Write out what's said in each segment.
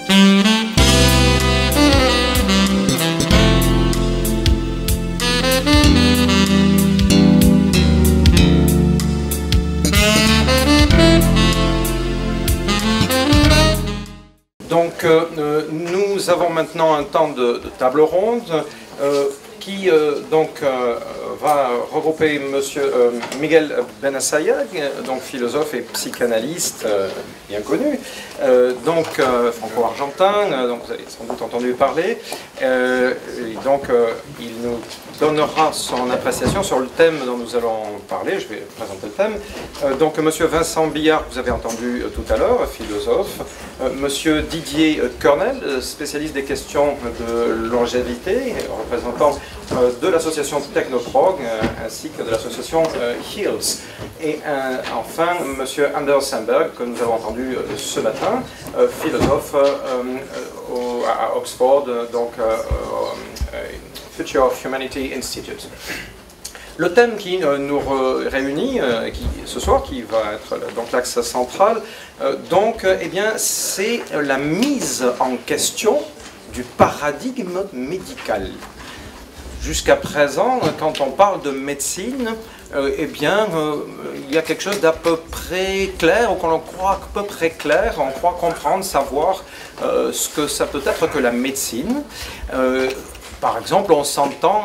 Donc, nous avons maintenant un temps de table ronde qui va regrouper Monsieur Miguel Benassayag, donc philosophe et psychanalyste bien connu, franco-argentin, donc vous avez sans doute entendu parler. Il nous donnera son appréciation sur le thème dont nous allons parler. Je vais présenter le thème. Monsieur Vincent Billard, vous avez entendu tout à l'heure, philosophe. Monsieur Didier Cornel, spécialiste des questions de longévité, représentant de l'association Technoprog ainsi que de l'association HEALS. Et enfin, Monsieur Anders Sandberg, que nous avons entendu ce matin, philosophe à Oxford, Future of Humanity Institute. Le thème qui nous réunit ce soir, qui va être donc l'axe central, c'est la mise en question du paradigme médical. Jusqu'à présent, quand on parle de médecine, il y a quelque chose d'à peu près clair, ou qu'on croit à peu près clair, on croit comprendre, savoir ce que ça peut être que la médecine. Par exemple, on s'entend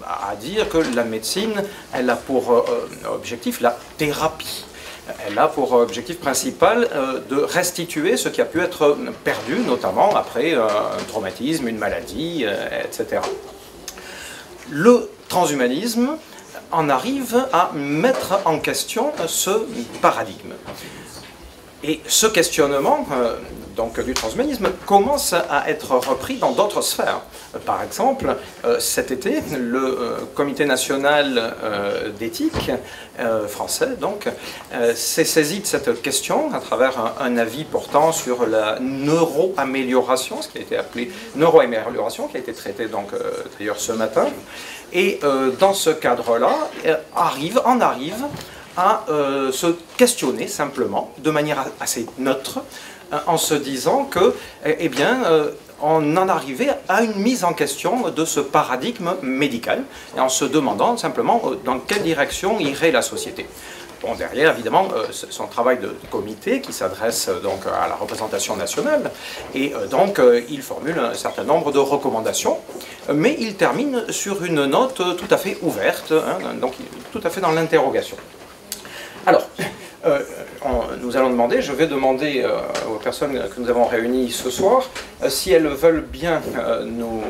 à dire que la médecine, elle a pour objectif la thérapie. Elle a pour objectif principal de restituer ce qui a pu être perdu, notamment après un traumatisme, une maladie, etc. Le transhumanisme en arrive à mettre en question ce paradigme. Et ce questionnement du transhumanisme commence à être repris dans d'autres sphères. Par exemple, cet été, le Comité national d'éthique français s'est saisi de cette question à travers un avis portant sur la neuroamélioration, ce qui a été appelé neuroamélioration, qui a été traité d'ailleurs ce matin. Et dans ce cadre-là, on arrive à se questionner simplement, de manière assez neutre, en se disant que, on en arrivait à une mise en question de ce paradigme médical, et en se demandant simplement dans quelle direction irait la société. Bon, derrière, évidemment, son travail de comité qui s'adresse à la représentation nationale, et il formule un certain nombre de recommandations, mais il termine sur une note tout à fait ouverte, tout à fait dans l'interrogation. Alors, je vais demander aux personnes que nous avons réunies ce soir si elles veulent bien nous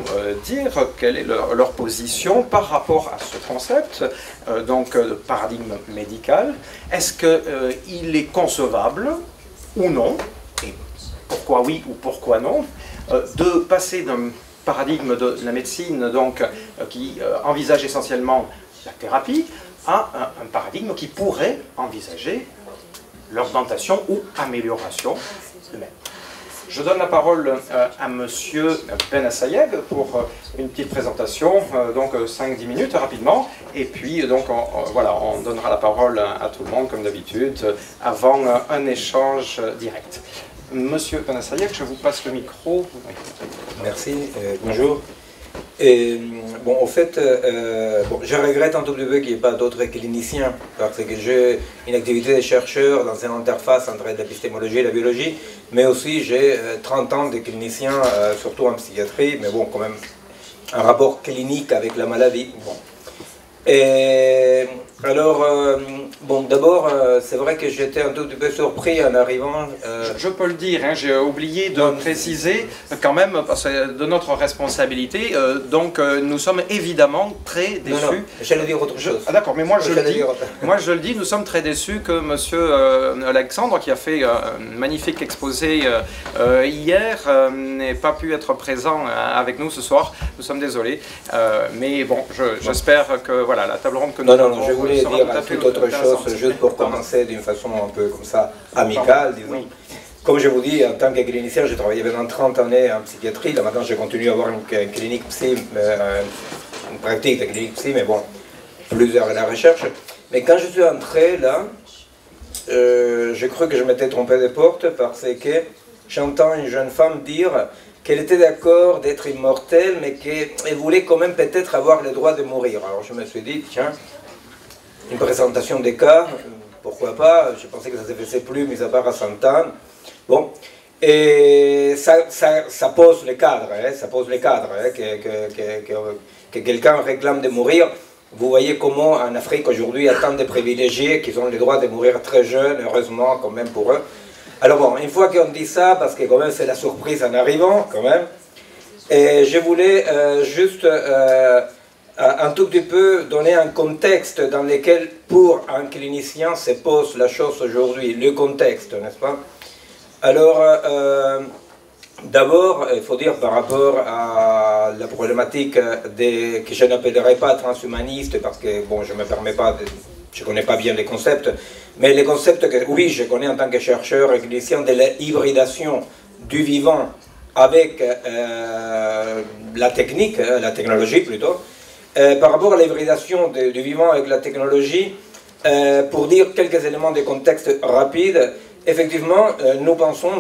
dire quelle est leur position par rapport à ce concept, de paradigme médical. Est-ce qu'il est concevable ou non, et pourquoi oui ou pourquoi non, de passer d'un paradigme de la médecine qui envisage essentiellement la thérapie à un paradigme qui pourrait envisager l'augmentation ou amélioration humaine. Je donne la parole à Monsieur Benassayag pour une petite présentation, 5-10 minutes rapidement, et puis on donnera la parole à tout le monde comme d'habitude avant un échange direct. Monsieur Benassayag, je vous passe le micro. Merci, bonjour. Je regrette un tout petit peu qu'il n'y ait pas d'autres cliniciens, parce que j'ai une activité de chercheur dans une interface entre l'épistémologie et la biologie, mais aussi j'ai 30 ans de clinicien, surtout en psychiatrie, mais quand même un rapport clinique avec la maladie. D'abord, c'est vrai que j'étais un tout petit peu surpris en arrivant... Je peux le dire, j'ai oublié de préciser quand même, parce que de notre responsabilité, nous sommes évidemment très déçus. Non, j'allais dire autre chose. D'accord, mais moi je le dis, nous sommes très déçus que Monsieur Alexandre, qui a fait un magnifique exposé hier, n'ait pas pu être présent avec nous ce soir. Nous sommes désolés, mais bon, j'espère que la table ronde que nous avons... je voulais dire toute autre chose, juste pour commencer d'une façon un peu comme ça, amicale, disons. Oui. Comme je vous dis, en tant que clinicien, j'ai travaillé pendant 30 années en psychiatrie. Là maintenant, je continue à avoir une clinique psy, une pratique de clinique psy, mais plusieurs à la recherche. Mais quand je suis entré là, je crois que je m'étais trompé de porte parce que j'entends une jeune femme dire qu'elle était d'accord d'être immortelle, mais qu'elle voulait quand même peut-être avoir le droit de mourir. Alors je me suis dit, tiens, une présentation des cas, pourquoi pas, je pensais que ça ne se faisait plus, mis à part à 100 ans. Bon, et ça pose le cadre, ça pose le cadre, que quelqu'un réclame de mourir. Vous voyez comment en Afrique aujourd'hui il y a tant de privilégiés qui ont le droit de mourir très jeunes, heureusement quand même pour eux. Alors bon, une fois qu'on dit ça, parce que quand même c'est la surprise en arrivant quand même, et je voulais juste un tout petit peu donner un contexte dans lequel pour un clinicien se pose la chose aujourd'hui, le contexte, n'est-ce pas? Alors, d'abord, il faut dire par rapport à la problématique que je n'appellerai pas transhumaniste, parce que, bon, je ne me permets pas, je ne connais pas bien les concepts, mais les concepts que, oui, je connais en tant que chercheur et clinicien, de la hybridation du vivant avec la technique, la technologie plutôt, par rapport à l'hybridation du vivant avec la technologie, pour dire quelques éléments de contexte rapides. Effectivement, nous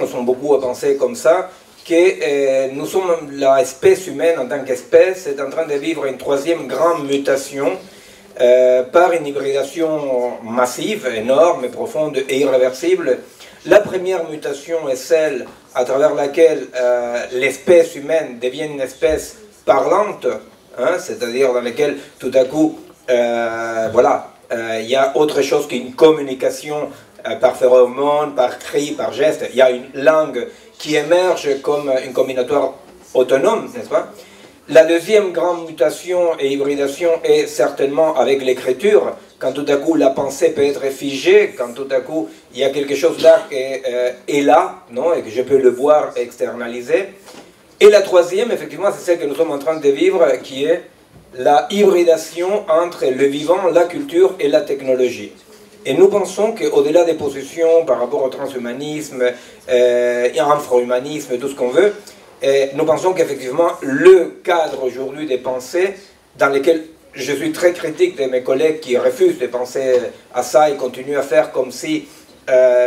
sommes beaucoup à penser comme ça, que nous sommes, l'espèce humaine en tant qu'espèce est en train de vivre une troisième grande mutation par une hybridation massive, énorme, profonde et irréversible. La première mutation est celle à travers laquelle l'espèce humaine devient une espèce parlante, hein, c'est-à-dire dans laquelle tout à coup, voilà, il y a autre chose qu'une communication par phéromone, par cri, par geste. Il y a une langue qui émerge comme une combinatoire autonome, n'est-ce pas? La deuxième grande mutation et hybridation est certainement avec l'écriture, quand tout à coup la pensée peut être figée, quand tout à coup il y a quelque chose là qui est là, non, et que je peux le voir externaliser. Et la troisième, effectivement, c'est celle que nous sommes en train de vivre, qui est la hybridation entre le vivant, la culture et la technologie. Et nous pensons qu'au-delà des positions par rapport au transhumanisme, infrahumanisme, tout ce qu'on veut, nous pensons qu'effectivement le cadre aujourd'hui des pensées, dans lesquelles je suis très critique de mes collègues qui refusent de penser à ça et continuent à faire comme si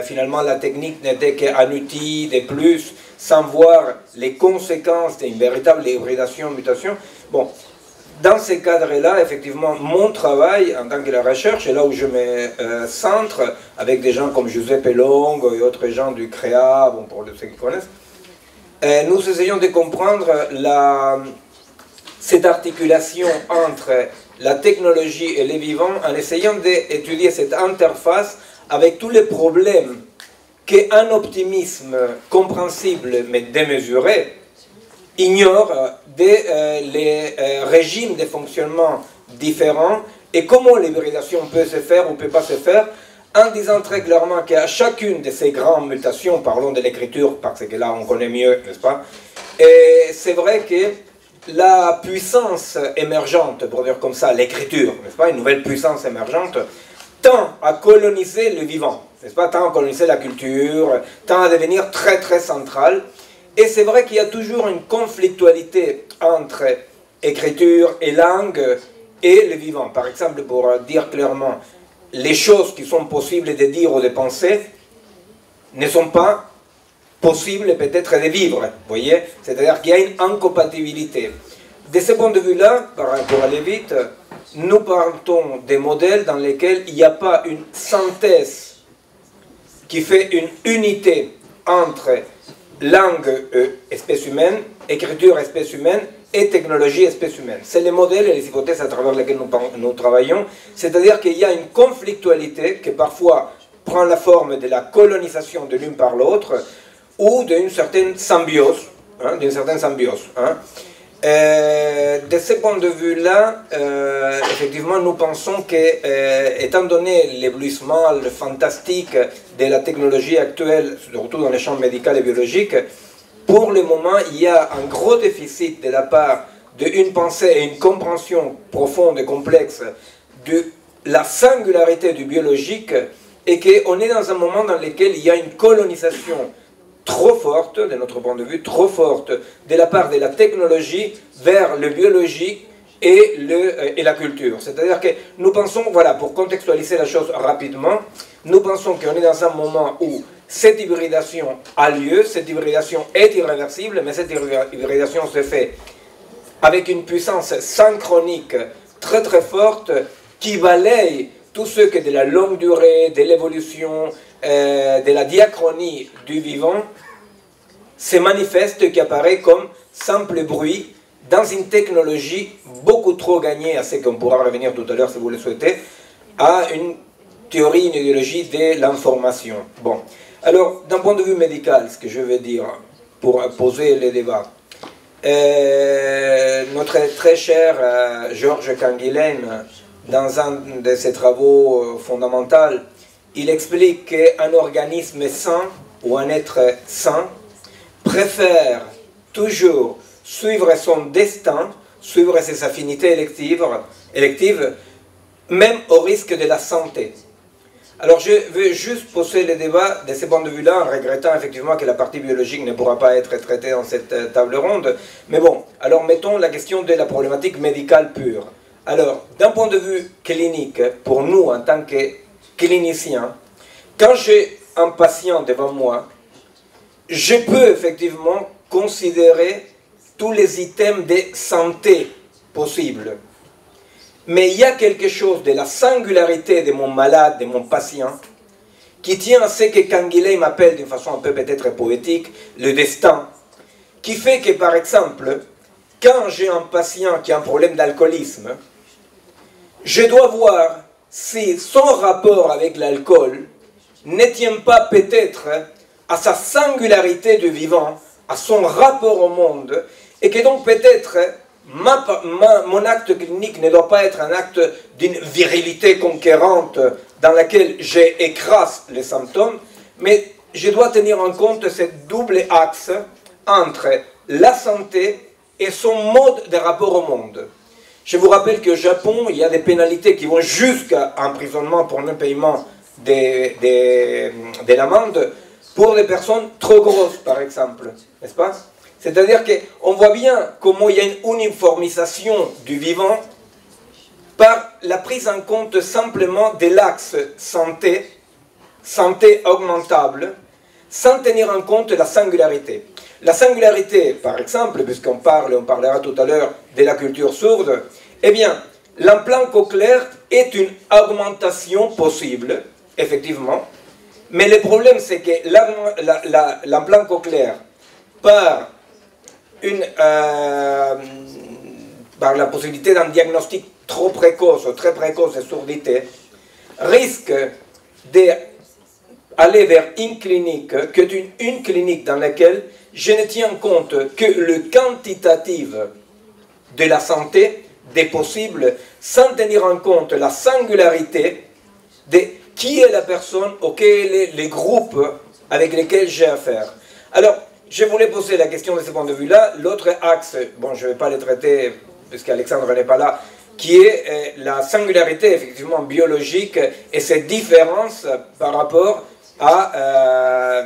finalement la technique n'était qu'un outil de plus, sans voir les conséquences d'une véritable hybridation, mutation. Bon. Dans ces cadres-là, effectivement, mon travail en tant que la recherche, et là où je me centre, avec des gens comme Giuseppe Longo et autres gens du CREA, bon, pour ceux qui connaissent, nous essayons de comprendre cette articulation entre la technologie et les vivants, en essayant d'étudier cette interface avec tous les problèmes qu'un optimisme compréhensible mais démesuré ignore les régimes de fonctionnement différents et comment l'hybridation peut se faire ou ne peut pas se faire, en disant très clairement qu'à chacune de ces grandes mutations, parlons de l'écriture parce que là on connaît mieux, n'est-ce pas? Et c'est vrai que la puissance émergente, pour dire comme ça, l'écriture, n'est-ce pas, une nouvelle puissance émergente, tend à coloniser le vivant, n'est-ce pas, tend à coloniser la culture, tend à devenir très très centrale. Et c'est vrai qu'il y a toujours une conflictualité entre écriture et langue et le vivant. Par exemple, pour dire clairement, les choses qui sont possibles de dire ou de penser ne sont pas possibles peut-être de vivre, vous voyez? C'est-à-dire qu'il y a une incompatibilité. De ce point de vue-là, pour aller vite, nous partons des modèles dans lesquels il n'y a pas une synthèse qui fait une unité entre langue espèce humaine, écriture espèce humaine et technologie espèce humaine. C'est les modèles et les hypothèses à travers lesquelles nous travaillons, c'est-à-dire qu'il y a une conflictualité qui parfois prend la forme de la colonisation de l'une par l'autre ou d'une certaine symbiose, hein, De ce point de vue-là, effectivement, nous pensons que, étant donné l'éblouissement, le fantastique de la technologie actuelle, surtout dans les champs médical et biologique, pour le moment, il y a un gros déficit de la part d'une pensée et une compréhension profonde et complexe de la singularité du biologique, et qu'on est dans un moment dans lequel il y a une colonisation trop forte, de notre point de vue, trop forte, de la part de la technologie vers le biologique et la culture. C'est-à-dire que nous pensons, voilà, pour contextualiser la chose rapidement, Nous pensons qu'on est dans un moment où cette hybridation a lieu, cette hybridation est irréversible, mais cette hybridation se fait avec une puissance synchronique très très forte qui balaye tout ce qui est de la longue durée, de l'évolution, de la diachronie du vivant, se manifeste, qui apparaît comme simple bruit dans une technologie beaucoup trop gagnée, à ce qu'on pourra revenir tout à l'heure si vous le souhaitez, à une théorie, une idéologie de l'information. Bon, alors d'un point de vue médical, ce que je veux dire pour poser le débat, notre très cher Georges Canguilhem, dans un de ses travaux fondamentaux, il explique qu'un organisme sain ou un être sain préfère toujours suivre son destin, suivre ses affinités électives, même au risque de la santé. Alors je veux juste poser le débat de ce point de vue-là, en regrettant effectivement que la partie biologique ne pourra pas être traitée dans cette table ronde. Mais bon, alors mettons la question de la problématique médicale pure. Alors, d'un point de vue clinique, pour nous en tant que cliniciens, quand j'ai un patient devant moi, je peux effectivement considérer tous les items de santé possibles. Mais il y a quelque chose de la singularité de mon malade, de mon patient, qui tient à ce que Canguilhem appelle d'une façon un peu peut-être poétique, le destin, qui fait que par exemple, quand j'ai un patient qui a un problème d'alcoolisme, je dois voir si son rapport avec l'alcool ne tient pas peut-être à sa singularité de vivant, à son rapport au monde, et que donc peut-être mon acte clinique ne doit pas être un acte d'une virilité conquérante dans laquelle j'écrase les symptômes, mais je dois tenir en compte ce double axe entre la santé et son mode de rapport au monde. Je vous rappelle qu'au Japon, il y a des pénalités qui vont jusqu'à emprisonnement pour non-paiement de l'amende pour des personnes trop grosses, par exemple, n'est-ce pas? C'est-à-dire qu'on voit bien comment il y a une uniformisation du vivant par la prise en compte simplement de l'axe santé, santé augmentable, sans tenir en compte la singularité. La singularité, par exemple, puisqu'on parlera tout à l'heure de la culture sourde, eh bien, l'implant cochléaire est une augmentation possible, effectivement, mais le problème c'est que l'implant cochléaire, par la possibilité d'un diagnostic trop précoce ou très précoce de surdité, risque d'aller vers une clinique, une clinique dans laquelle je ne tiens compte que le quantitatif de la santé, des possibles, sans tenir en compte la singularité de qui est la personne ou quels sont les groupes avec lesquels j'ai affaire. Alors, je voulais poser la question de ce point de vue-là. L'autre axe, bon, je ne vais pas le traiter puisqu'Alexandre n'est pas là, qui est la singularité effectivement biologique et ses différences par rapport à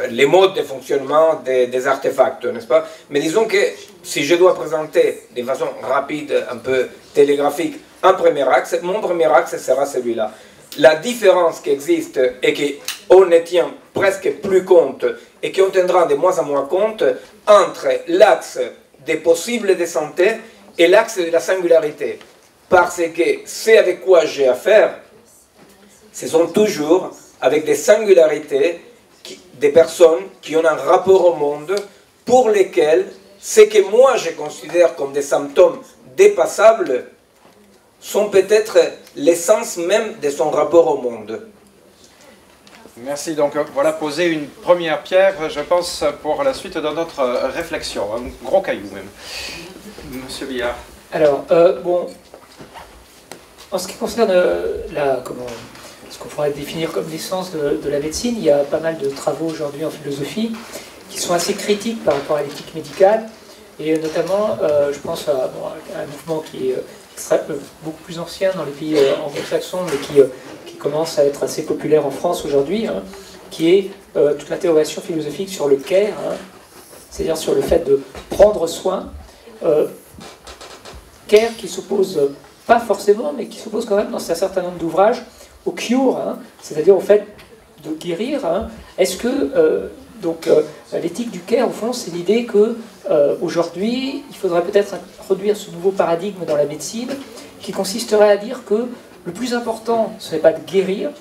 les modes de fonctionnement des artefacts, n'est-ce pas? Mais disons que si je dois présenter de façon rapide, un peu télégraphique, un premier axe, mon premier axe sera celui-là. La différence qui existe et qu'on ne tient presque plus compte et qu'on tiendra de moins en moins compte entre l'axe des possibles de santé et l'axe de la singularité. Parce que c'est avec quoi j'ai affaire, ce sont toujours avec des singularités, des personnes qui ont un rapport au monde pour lesquelles ce que moi je considère comme des symptômes dépassables sont peut-être l'essence même de son rapport au monde. Merci. Donc voilà posé une première pierre, je pense, pour la suite de notre réflexion. Un gros caillou même. Monsieur Billard. Alors, en ce qui concerne ce qu'on pourrait définir comme l'essence de la médecine, il y a pas mal de travaux aujourd'hui en philosophie qui sont assez critiques par rapport à l'éthique médicale, et notamment, je pense à un mouvement qui est beaucoup plus ancien dans les pays anglo-saxons, mais qui commence à être assez populaire en France aujourd'hui, qui est toute l'interrogation philosophique sur le care, c'est-à-dire sur le fait de prendre soin, care qui s'oppose pas forcément, mais qui s'oppose quand même dans un certain nombre d'ouvrages au cure, hein, c'est-à-dire au fait de guérir. Hein. Est-ce que l'éthique du care, au fond, c'est l'idée que aujourd'hui, il faudrait peut-être introduire ce nouveau paradigme dans la médecine, qui consisterait à dire que le plus important, ce n'est pas de guérir,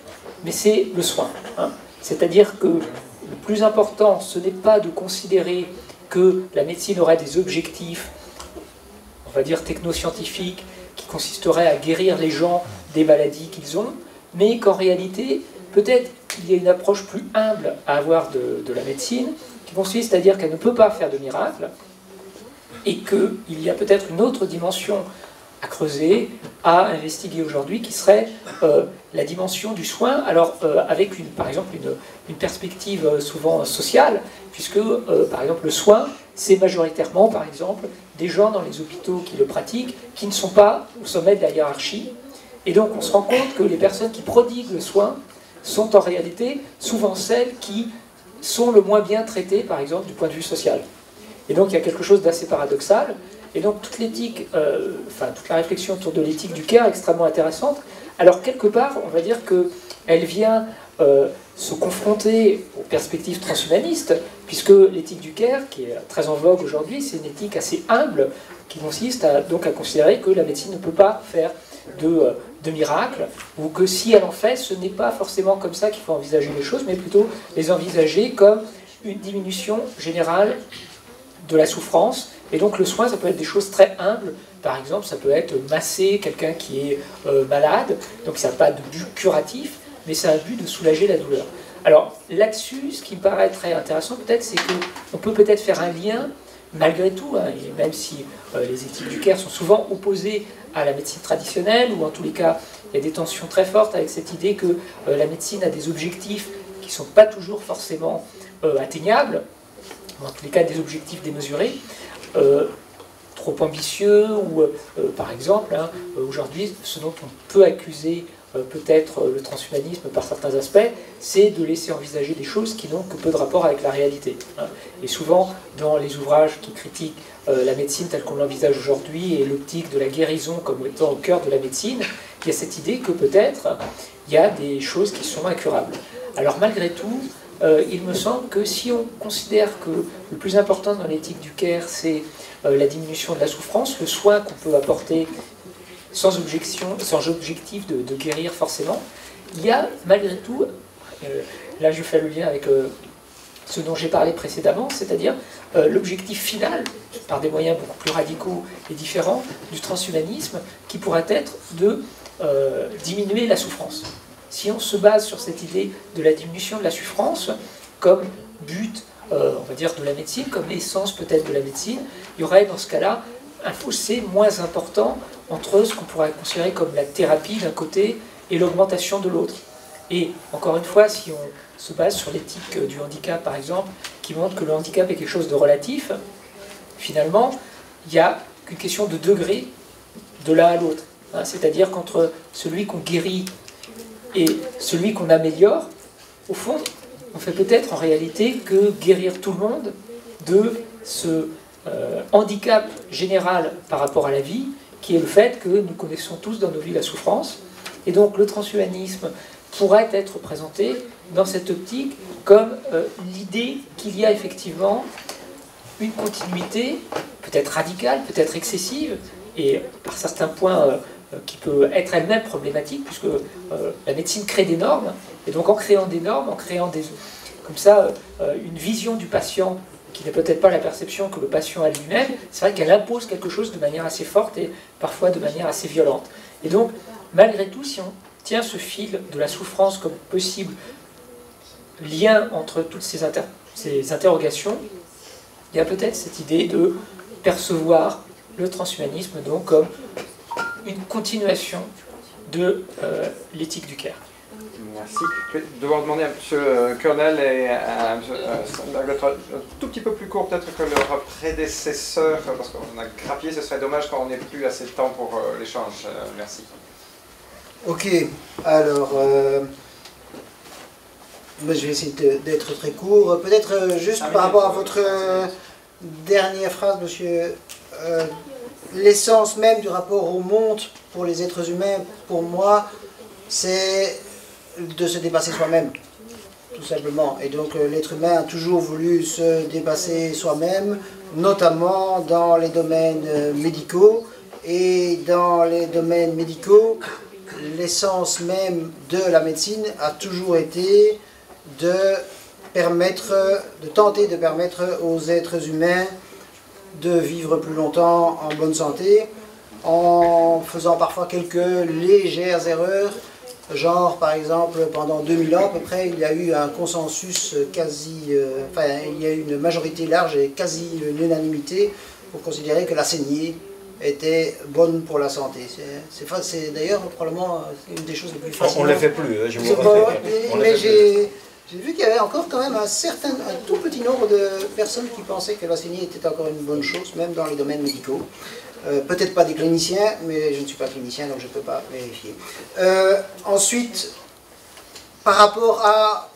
mais c'est le soin. Hein. C'est-à-dire que le plus important, ce n'est pas de considérer que la médecine aurait des objectifs, on va dire technoscientifiques, qui consisteraient à guérir les gens des maladies qu'ils ont, mais qu'en réalité, peut-être qu'il y a une approche plus humble à avoir de la médecine, qui consiste à dire qu'elle ne peut pas faire de miracle, et qu'il y a peut-être une autre dimension à creuser, à investiguer aujourd'hui, qui serait la dimension du soin, alors avec par exemple une perspective souvent sociale, puisque par exemple le soin, c'est majoritairement par exemple des gens dans les hôpitaux qui le pratiquent, qui ne sont pas au sommet de la hiérarchie, et donc on se rend compte que les personnes qui prodiguent le soin sont en réalité souvent celles qui sont le moins bien traitées, par exemple du point de vue social. Et donc il y a quelque chose d'assez paradoxal. Et donc toute l'éthique, toute la réflexion autour de l'éthique du care est extrêmement intéressante. Alors quelque part, on va dire qu'elle vient se confronter aux perspectives transhumanistes, puisque l'éthique du care, qui est très en vogue aujourd'hui, c'est une éthique assez humble, qui consiste donc à considérer que la médecine ne peut pas faire de miracles, ou que si elle en fait, ce n'est pas forcément comme ça qu'il faut envisager les choses, mais plutôt les envisager comme une diminution générale de la souffrance. Et donc le soin, ça peut être des choses très humbles. Par exemple, ça peut être masser quelqu'un qui est malade, donc ça n'a pas de but curatif, mais ça a un but de soulager la douleur. Alors là-dessus, ce qui me paraît très intéressant peut-être, c'est qu'on peut peut-être faire un lien, malgré tout, hein, et même si les éthiques du care sont souvent opposées à la médecine traditionnelle, ou en tous les cas, il y a des tensions très fortes avec cette idée que la médecine a des objectifs qui ne sont pas toujours forcément atteignables, ou en tous les cas des objectifs démesurés, trop ambitieux, ou par exemple, hein, aujourd'hui, ce dont on peut accuser peut-être le transhumanisme par certains aspects, c'est de laisser envisager des choses qui n'ont que peu de rapport avec la réalité. Hein. Et souvent, dans les ouvrages qui critiquent la médecine telle qu'on l'envisage aujourd'hui et l'optique de la guérison comme étant au cœur de la médecine, il y a cette idée que peut-être il y a des choses qui sont incurables. Alors malgré tout, il me semble que si on considère que le plus important dans l'éthique du care, c'est la diminution de la souffrance, le soin qu'on peut apporter sans objectif de guérir forcément, il y a malgré tout, là je fais le lien avec ce dont j'ai parlé précédemment, c'est-à-dire l'objectif final, par des moyens beaucoup plus radicaux et différents, du transhumanisme, qui pourrait être de diminuer la souffrance. Si on se base sur cette idée de la diminution de la souffrance comme but, on va dire, de la médecine, comme essence peut-être de la médecine, il y aurait dans ce cas-là un fossé moins important entre ce qu'on pourrait considérer comme la thérapie d'un côté et l'augmentation de l'autre. Et encore une fois, si on se base sur l'éthique du handicap par exemple, qui montre que le handicap est quelque chose de relatif, finalement, il n'y a qu'une question de degré de l'un à l'autre. Hein, c'est-à-dire qu'entre celui qu'on guérit et celui qu'on améliore, au fond, on fait peut-être en réalité que guérir tout le monde de ce handicap général par rapport à la vie, qui est le fait que nous connaissons tous dans nos vies la souffrance. Et donc le transhumanisme pourrait être présenté dans cette optique comme l'idée qu'il y a effectivement une continuité, peut-être radicale, peut-être excessive, et par certains points qui peut être elle-même problématique, puisque la médecine crée des normes, et donc en créant des normes, en créant comme ça une vision du patient qui n'est peut-être pas la perception que le patient a lui-même, c'est vrai qu'elle impose quelque chose de manière assez forte et parfois de manière assez violente. Et donc, malgré tout, si on tient ce fil de la souffrance comme possible lien entre toutes ces interrogations, il y a peut-être cette idée de percevoir le transhumanisme donc comme une continuation de l'éthique du care. Merci. Je vais devoir demander à M. Colonel et à M. Sandergaard un tout petit peu plus court peut-être que leur prédécesseur, parce qu'on a grappillé, ce serait dommage quand on n'ait plus assez de temps pour l'échange. Merci. Ok, alors, je vais essayer d'être très court. Peut-être juste par rapport à votre dernière phrase, monsieur, l'essence même du rapport au monde pour les êtres humains, pour moi, c'est de se dépasser soi-même, tout simplement. Et donc l'être humain a toujours voulu se dépasser soi-même, notamment dans les domaines médicaux. Et dans les domaines médicaux, l'essence même de la médecine a toujours été de tenter de permettre aux êtres humains de vivre plus longtemps en bonne santé, en faisant parfois quelques légères erreurs, genre par exemple pendant 2000 ans à peu près, il y a eu un consensus il y a eu une majorité large et quasi une unanimité pour considérer que la saignée était bonne pour la santé. C'est d'ailleurs probablement une des choses les plus faciles. On ne le fait plus, je vous mais j'ai vu qu'il y avait encore quand même un tout petit nombre de personnes qui pensaient que la saignée était encore une bonne chose, même dans les domaines médicaux. Peut-être pas des cliniciens, mais je ne suis pas clinicien, donc je ne peux pas vérifier. Ensuite, par rapport à...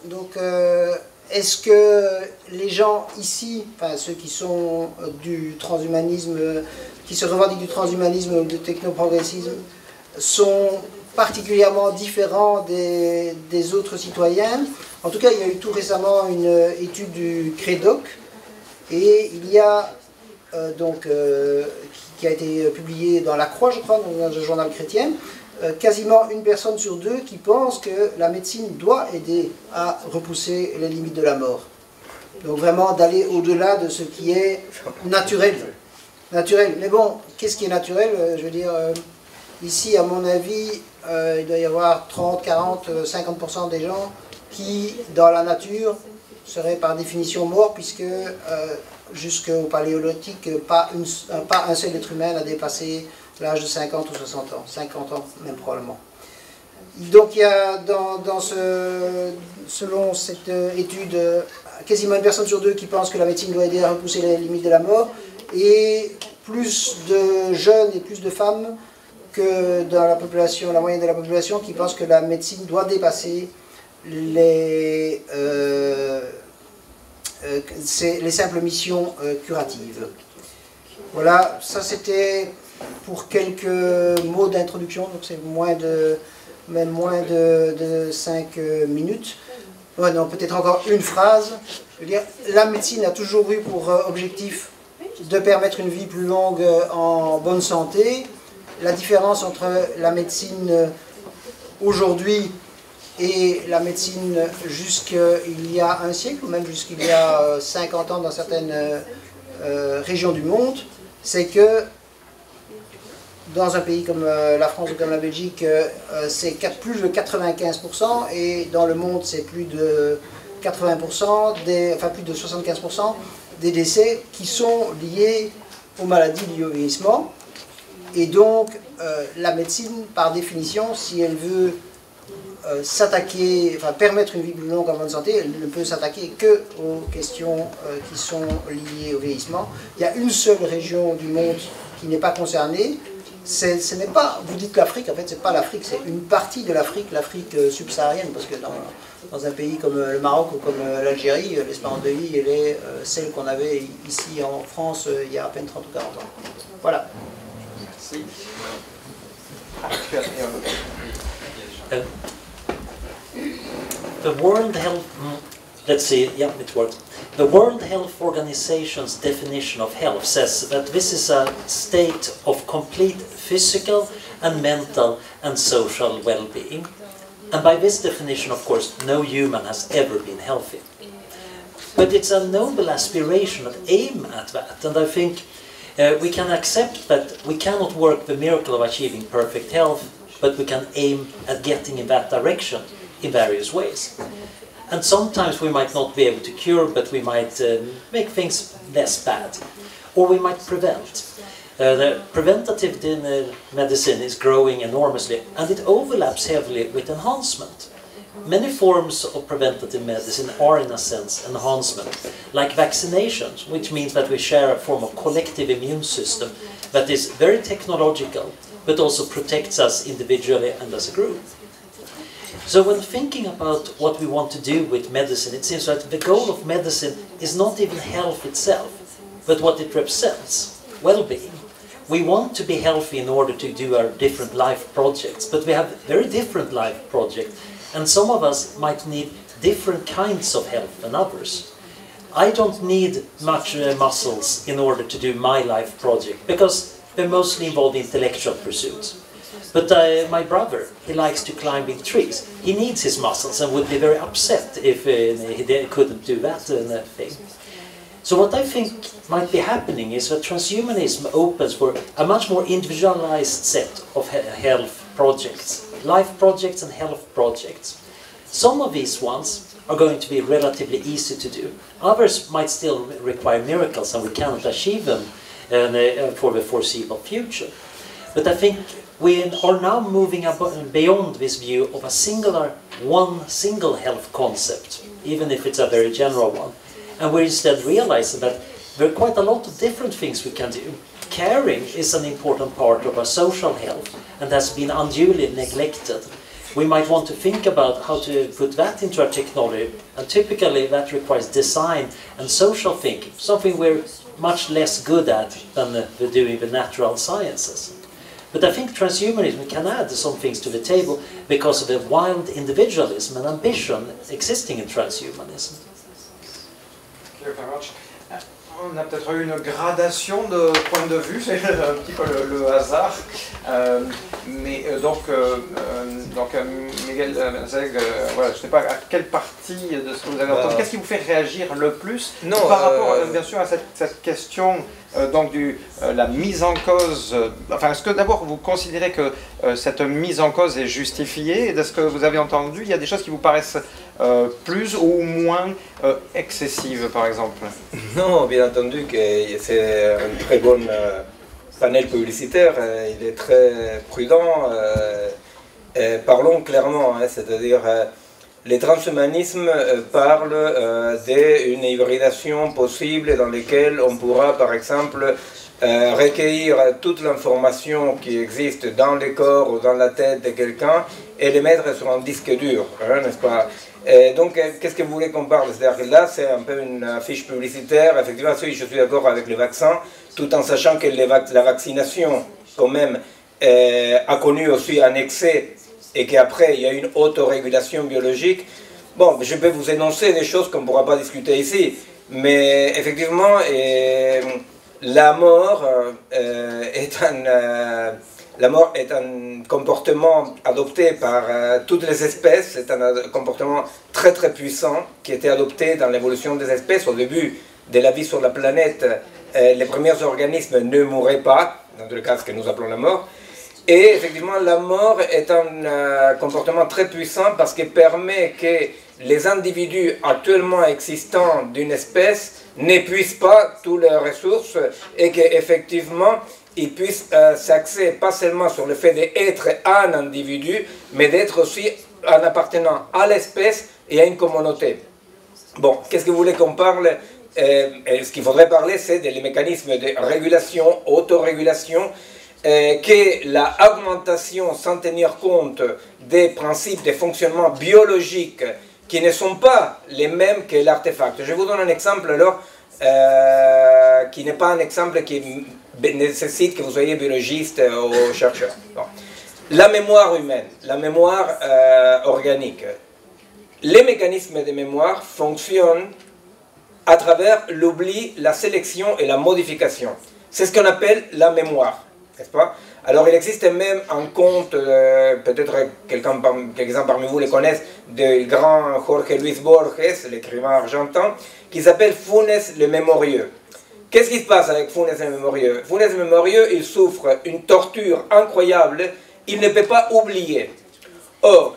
est-ce que les gens ici, enfin ceux qui sont du transhumanisme, qui se revendiquent du transhumanisme ou du technoprogressisme, sont particulièrement différents des autres citoyens? En tout cas, il y a eu tout récemment une étude du CREDOC, et il y a qui a été publiée dans La Croix, je crois, dans un journal chrétien, quasiment une personne sur deux qui pense que la médecine doit aider à repousser les limites de la mort. Donc vraiment d'aller au-delà de ce qui est naturel. Mais bon, qu'est-ce qui est naturel? Je veux dire, ici, à mon avis, il doit y avoir 30, 40, 50% des gens qui, dans la nature, seraient par définition morts, puisque jusqu'au paléolithique, pas un seul être humain n'a dépassé l'âge de 50 ou 60 ans, 50 ans même probablement. Donc il y a selon cette étude, quasiment une personne sur deux qui pense que la médecine doit aider à repousser les limites de la mort, et plus de jeunes et plus de femmes que dans la population, la moyenne de la population, qui pense que la médecine doit dépasser les simples missions curatives. Voilà, ça c'était pour quelques mots d'introduction, donc c'est même moins de 5 minutes. Ouais, non, peut-être encore une phrase. Je veux dire, la médecine a toujours eu pour objectif de permettre une vie plus longue en bonne santé. La différence entre la médecine aujourd'hui et la médecine jusqu'il y a un siècle, ou même jusqu'il y a 50 ans dans certaines régions du monde, c'est que dans un pays comme la France ou comme la Belgique, c'est plus de 95%, et dans le monde c'est plus de 80%, plus de 75% des décès qui sont liés aux maladies liées au vieillissement. Et donc la médecine, par définition, si elle veut permettre une vie plus longue en bonne santé, elle ne peut s'attaquer que aux questions qui sont liées au vieillissement. Il y a une seule région du monde qui n'est pas concernée. Ce n'est pas, vous dites l'Afrique, en fait c'est pas l'Afrique, c'est une partie de l'Afrique, l'Afrique subsaharienne, parce que dans un pays comme le Maroc ou comme l'Algérie, l'espérance de vie, elle est celle qu'on avait ici en France il y a à peine 30 ou 40 ans. Voilà. Merci. The World Health, let's see, yeah, it works. The World Health Organization's definition of health says that this is a state of complete physical and mental and social well-being. And by this definition, of course, no human has ever been healthy. But it's a noble aspiration that aim at that, and I think we can accept that we cannot work the miracle of achieving perfect health, but we can aim at getting in that direction in various ways. And sometimes we might not be able to cure, but we might make things less bad. Or we might prevent. The preventative medicine is growing enormously, and it overlaps heavily with enhancement. Many forms of preventative medicine are, in a sense, enhancement, like vaccinations, which means that we share a form of collective immune system that is very technological, but also protects us individually and as a group. So when thinking about what we want to do with medicine, it seems that the goal of medicine is not even health itself, but what it represents, well-being. We want to be healthy in order to do our different life projects, but we have very different life projects, And some of us might need different kinds of help than others. I don't need much muscles in order to do my life project, because they're mostly involved in intellectual pursuits. But my brother, he likes to climb in trees. He needs his muscles and would be very upset if he couldn't do that thing. So what I think might be happening is that transhumanism opens for a much more individualized set of health projects, life projects and health projects. Some of these ones are going to be relatively easy to do. Others might still require miracles, and we cannot achieve them for the foreseeable future. But I think we are now moving beyond this view of one single health concept, even if it's a very general one. And we're instead realizing that there are quite a lot of different things we can do. Caring is an important part of our social health, and has been unduly neglected. We might want to think about how to put that into our technology, and typically that requires design and social thinking, something we're much less good at than doing the natural sciences. But I think transhumanism can add some things to the table because of the wild individualism and ambition existing in transhumanism. Thank you very much. On a peut-être eu une gradation de points de vue, c'est un petit peu le hasard. Donc Miguel Zeg, voilà, je ne sais pas à quelle partie de ce que vous avez entendu, qu'est-ce qui vous fait réagir le plus par rapport bien sûr à cette question donc la mise en cause, enfin est-ce que d'abord vous considérez que cette mise en cause est justifiée, et de ce que vous avez entendu, il y a des choses qui vous paraissent plus ou moins excessives par exemple? Non, bien entendu que c'est un très bon panel publicitaire, il est très prudent, parlons clairement, hein, c'est-à-dire le transhumanisme parle d'une hybridation possible dans laquelle on pourra par exemple recueillir toute l'information qui existe dans le corps ou dans la tête de quelqu'un et les mettre sur un disque dur, hein, n'est-ce pas? Donc, qu'est-ce que vous voulez qu'on parle? C'est-à-dire que là, c'est un peu une affiche publicitaire. Effectivement, je suis d'accord avec les vaccins, tout en sachant que la vaccination, quand même, a connu aussi un excès et qu'après, il y a une autorégulation biologique. Bon, je peux vous énoncer des choses qu'on ne pourra pas discuter ici, mais effectivement, la mort est un comportement adopté par toutes les espèces, c'est un comportement très très puissant qui était adopté dans l'évolution des espèces. Au début de la vie sur la planète, les premiers organismes ne mouraient pas, dans le cas ce que nous appelons la mort. Et effectivement, la mort est un comportement très puissant parce qu'il permet que les individus actuellement existants d'une espèce n'épuisent pas toutes leurs ressources et qu'effectivement, ils puissent s'axer pas seulement sur le fait d'être un individu, mais d'être aussi un appartenant à l'espèce et à une communauté. Bon, qu'est-ce que vous voulez qu'on parle? Ce qu'il faudrait parler, c'est des mécanismes de régulation, autorégulation, que la augmentation sans tenir compte des principes de fonctionnement biologique qui ne sont pas les mêmes que l'artefact. Je vous donne un exemple alors, qui n'est pas un exemple qui nécessite que vous soyez biologiste ou chercheur. Bon. La mémoire humaine, la mémoire organique. Les mécanismes de mémoire fonctionnent à travers l'oubli, la sélection et la modification. C'est ce qu'on appelle la mémoire, n'est-ce pas? Alors il existe même un conte, peut-être quelques-uns parmi vous le connaissent, du grand Jorge Luis Borges, l'écrivain argentin, qui s'appelle Funes le Mémorieux. Qu'est-ce qui se passe avec Funes le Mémorieux? Funes le Mémorieux, il souffre une torture incroyable, il ne peut pas oublier. Or,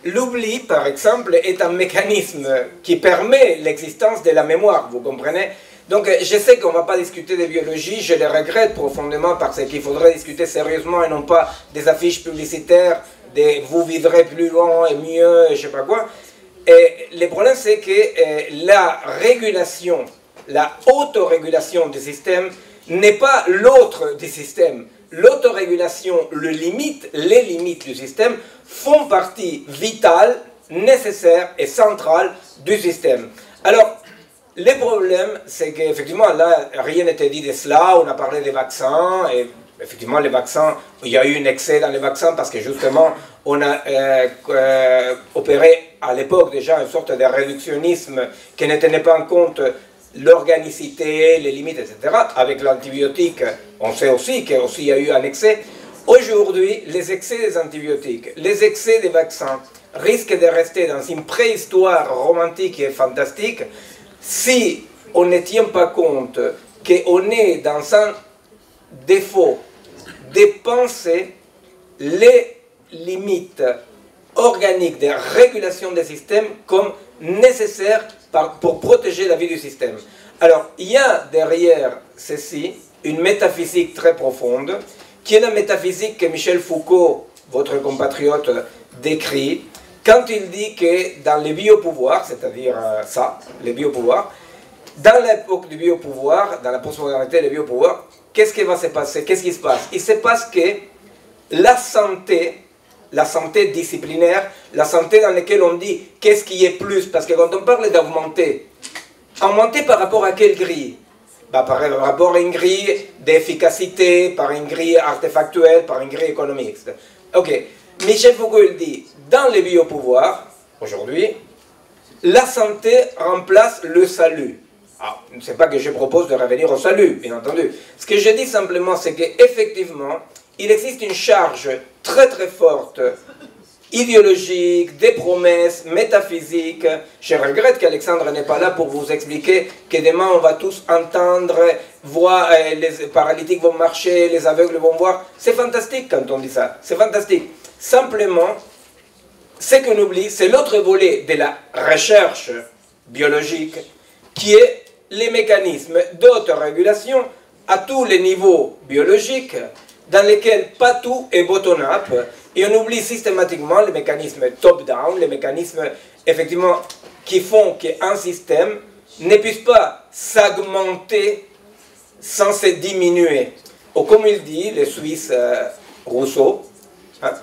l'oubli, par exemple, est un mécanisme qui permet l'existence de la mémoire, vous comprenez? Donc, je sais qu'on ne va pas discuter de biologie, je le regrette profondément parce qu'il faudrait discuter sérieusement et non pas des affiches publicitaires, de vous vivrez plus long et mieux, et je ne sais pas quoi. Et le problème, c'est que la régulation, la autorégulation du système n'est pas l'autre du système. L'autorégulation, les limites du système font partie vitale, nécessaire et centrale du système. Alors, le problème, c'est qu'effectivement, là, rien n'était dit de cela, on a parlé des vaccins, et Effectivement, les vaccins, il y a eu un excès dans les vaccins parce que justement, on a opéré à l'époque déjà une sorte de réductionnisme qui ne tenait pas en compte l'organicité, les limites, etc. Avec l'antibiotique, on sait aussi qu'il y a eu un excès. Aujourd'hui, les excès des antibiotiques, les excès des vaccins risquent de rester dans une préhistoire romantique et fantastique si on ne tient pas compte qu'on est dans un défaut de penser les limites organiques de régulation des systèmes comme nécessaires pour protéger la vie du système. Alors, il y a derrière ceci une métaphysique très profonde, qui est la métaphysique que Michel Foucault, votre compatriote, décrit, quand il dit que dans les biopouvoirs, c'est-à-dire les biopouvoirs, dans l'époque du biopouvoir, dans la postmodernité des biopouvoirs, qu'est-ce qui va se passer? Qu'est-ce qui se passe? Il se passe que la santé disciplinaire, la santé dans laquelle on dit qu'est-ce qui est plus, parce que quand on parle d'augmenter, augmenter par rapport à quelle grille? Par rapport à une grille d'efficacité, par une grille artefactuelle, par une grille économique. Ok, Michel Foucault il dit, dans les biopouvoirs, aujourd'hui, la santé remplace le salut. Ah, ce n'est pas que je propose de revenir au salut, bien entendu. Ce que je dis simplement, c'est qu'effectivement, il existe une charge très très forte, idéologique, des promesses, métaphysiques. Je regrette qu'Alexandre n'est pas là pour vous expliquer que demain on va tous entendre, voir, les paralytiques vont marcher, les aveugles vont voir. C'est fantastique quand on dit ça, c'est fantastique. Simplement, ce qu'on oublie, c'est l'autre volet de la recherche biologique, qui est les mécanismes d'autorégulation à tous les niveaux biologiques, dans lesquels pas tout est bottom-up, et on oublie systématiquement les mécanismes top-down, les mécanismes effectivement qui font qu'un système ne puisse pas s'augmenter sans se diminuer. Ou comme il dit, le Suisse Rousseau, hein,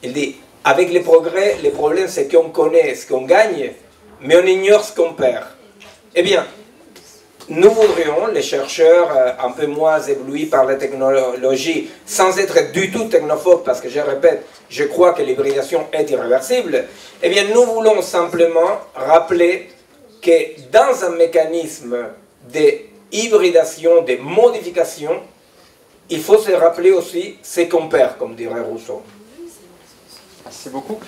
il dit, avec les progrès, le problème c'est qu'on connaît ce qu'on gagne, mais on ignore ce qu'on perd. Eh bien, nous voudrions, les chercheurs un peu moins éblouis par la technologie, sans être du tout technophobes, parce que je répète, je crois que l'hybridation est irréversible, eh bien nous voulons simplement rappeler que dans un mécanisme d'hybridation, de modification, il faut se rappeler aussi ce qu'on perd, comme dirait Rousseau. Merci beaucoup.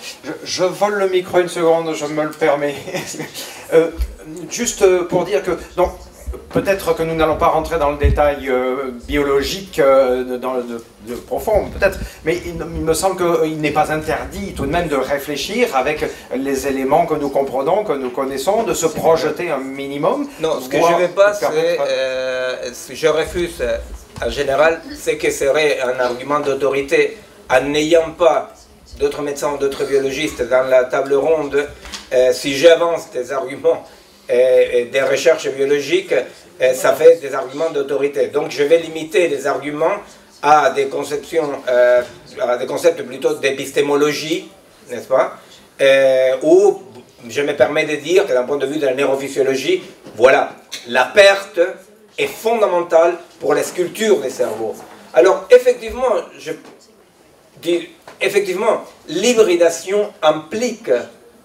Je vole le micro une seconde, je me le permets. Juste pour dire que... Donc, peut-être que nous n'allons pas rentrer dans le détail biologique de profond, peut-être, mais il me semble qu'il n'est pas interdit tout de même de réfléchir avec les éléments que nous comprenons, que nous connaissons, de se projeter un minimum. Non, ce que je ne veux pas, c'est... je refuse en général, ce que serait un argument d'autorité en n'ayant pas d'autres médecins ou d'autres biologistes dans la table ronde. Si j'avance des arguments des recherches biologiques, ça fait des arguments d'autorité. Donc je vais limiter les arguments à des conceptions, à des concepts plutôt d'épistémologie, n'est-ce pas, où je me permets de dire que d'un point de vue de la neurophysiologie, voilà, la perte est fondamentale pour la sculpture des cerveaux. Alors effectivement, je dis, effectivement, l'hybridation implique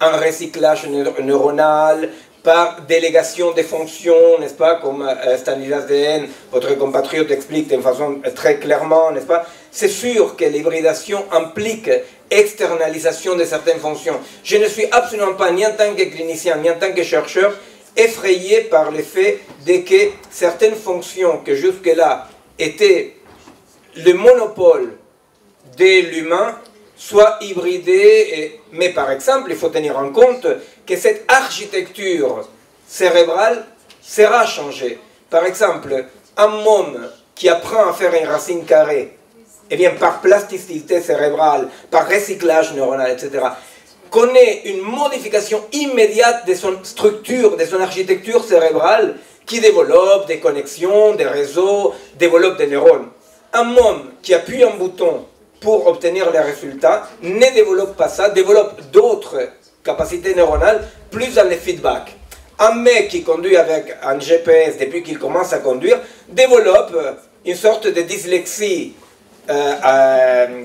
un recyclage neuronal, par délégation des fonctions, n'est-ce pas, comme Stanislas Dehaene, votre compatriote, explique de façon très clairement, n'est-ce pas. C'est sûr que l'hybridation implique externalisation de certaines fonctions. Je ne suis absolument pas, ni en tant que clinicien, ni en tant que chercheur, effrayé par le fait que certaines fonctions que jusque-là étaient le monopole de l'humain soient hybridées, mais par exemple, il faut tenir en compte que cette architecture cérébrale sera changée. Par exemple, un môme qui apprend à faire une racine carrée, eh bien, par plasticité cérébrale, par recyclage neuronal, etc., connaît une modification immédiate de son structure, de son architecture cérébrale, qui développe des connexions, des réseaux, développe des neurones. Un môme qui appuie un bouton pour obtenir les résultats ne développe pas ça, développe d'autres capacités neuronales, plus dans les feedbacks. Un mec qui conduit avec un GPS depuis qu'il commence à conduire, développe une sorte de dyslexie,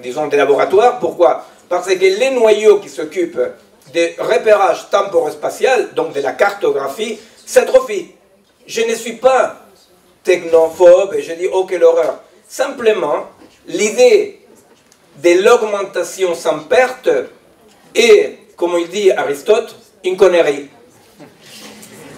disons, des laboratoires. Pourquoi? Parce que les noyaux qui s'occupent du repérage temporo-spatial, donc de la cartographie, s'atrophient. Je ne suis pas technophobe et je dis oh quelle horreur. Simplement, l'idée de l'augmentation sans perte est, comme il dit Aristote, une connerie.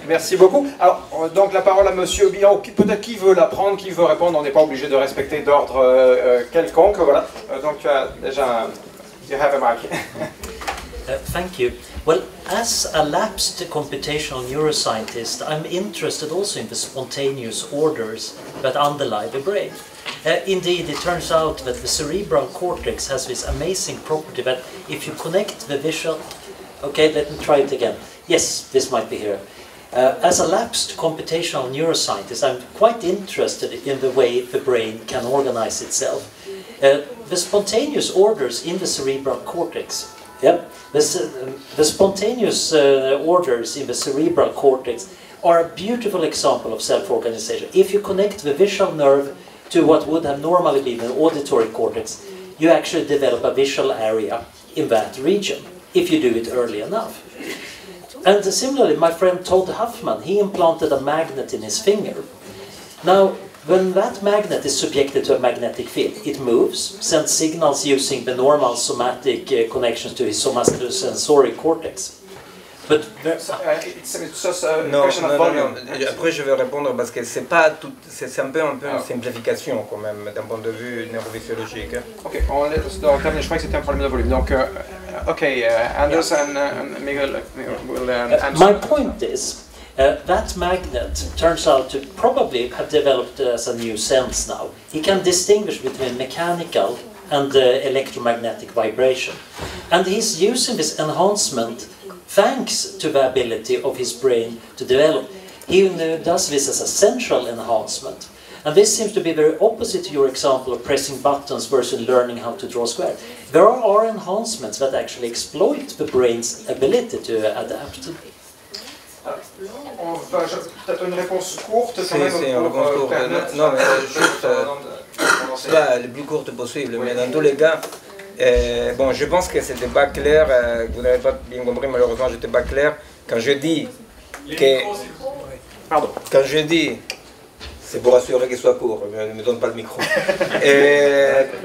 Merci beaucoup. Alors, donc la parole à Monsieur Billon. Peut-être qui veut la prendre, qui veut répondre. On n'est pas obligé de respecter d'ordre quelconque. Voilà. Donc tu as déjà... You have a mic. Thank you. Well, as a lapsed computational neuroscientist, I'm interested also in the spontaneous orders that underlie the brain. Indeed, it turns out that the cerebral cortex has this amazing property that if you connect the visual... Okay, let me try it again. Yes, this might be here. As a lapsed computational neuroscientist, I'm quite interested in the way the brain can organize itself. The spontaneous orders in the cerebral cortex, the spontaneous orders in the cerebral cortex are a beautiful example of self-organization. If you connect the visual nerve to what would have normally been an auditory cortex, you actually develop a visual area in that region, if you do it early enough. And similarly, my friend Todd Huffman, he implanted a magnet in his finger. Now, when that magnet is subjected to a magnetic field, it moves, sends signals using the normal somatic connections to his somatosensory cortex. But it's just a question of volume. Après, je vais répondre parce que c'est pas tout, c'est un peu une simplification quand même d'un point de vue neurophysiologique. Ok, on laisse terminer. Je crois que c'était un problème de volume. Donc, ok, Anders and Miguel will answer. My point is that magnet turns out to probably have developed as a new sense now. He can distinguish between mechanical and electromagnetic vibration, and he's using this enhancement thanks to the ability of his brain to develop. He does this as a central enhancement. And this seems to be very opposite to your example of pressing buttons versus learning how to draw square. There are enhancements that actually exploit the brain's ability to adapt. Peut-être une réponse courte quand même pour permettre... Non, mais juste le plus courte possible, mais dans tous les cas, bon, je pense que c'était pas clair, vous n'avez pas bien compris, malheureusement, j'étais pas clair quand je dis que... Pardon. Quand je dis... C'est pour assurer qu'il soit court, ne me donne pas le micro.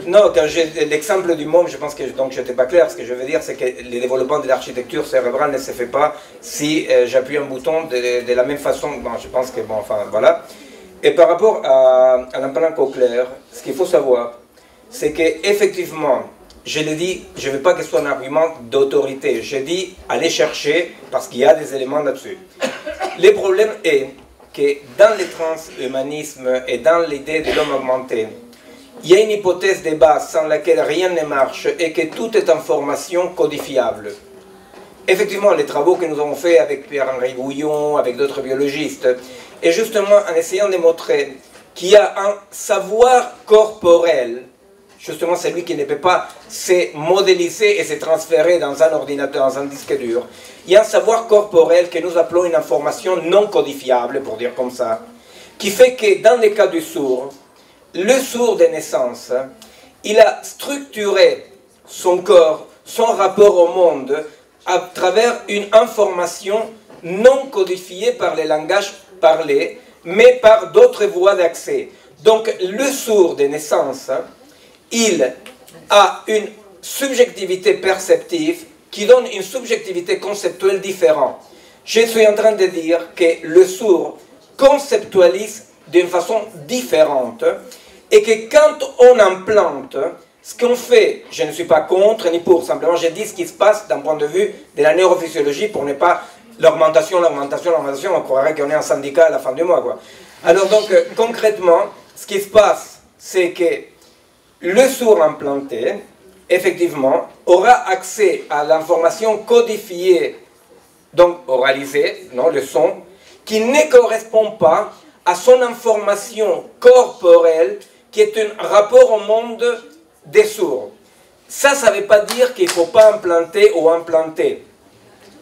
Non, quand j'ai l'exemple du môme, je pense que donc j'étais pas clair. Ce que je veux dire, c'est que le développement de l'architecture cérébrale ne se fait pas si j'appuie un bouton de la même façon. Bon, je pense que, bon, enfin, voilà. Et par rapport à l'implant cochléaire, ce qu'il faut savoir, c'est qu'effectivement, je l'ai dit, je ne veux pas que ce soit un argument d'autorité. Je dis, allez chercher, parce qu'il y a des éléments là-dessus. Le problème est que dans le transhumanisme et dans l'idée de l'homme augmenté, il y a une hypothèse de base sans laquelle rien ne marche et que tout est information codifiable. Effectivement, les travaux que nous avons faits avec Pierre-Henri Gouillon, avec d'autres biologistes, et justement en essayant de montrer qu'il y a un savoir corporel, justement celui qui ne peut pas se modéliser et se transférer dans un ordinateur, dans un disque dur. Il y a un savoir corporel que nous appelons une information non codifiable, pour dire comme ça, qui fait que dans le cas du sourd, le sourd de naissance, il a structuré son corps, son rapport au monde, à travers une information non codifiée par les langages parlés, mais par d'autres voies d'accès. Donc le sourd de naissance, il a une subjectivité perceptive qui donne une subjectivité conceptuelle différente. Je suis en train de dire que le sourd conceptualise d'une façon différente et que quand on implante, ce qu'on fait, je ne suis pas contre ni pour, simplement je dis ce qui se passe d'un point de vue de la neurophysiologie pour ne pas l'augmentation, on croirait qu'on est un syndicat à la fin du mois, quoi. Alors donc concrètement, ce qui se passe, c'est que le sourd implanté, effectivement, aura accès à l'information codifiée, donc oralisée, non, le son, qui ne correspond pas à son information corporelle, qui est un rapport au monde des sourds. Ça ne veut pas dire qu'il ne faut pas implanter ou implanter.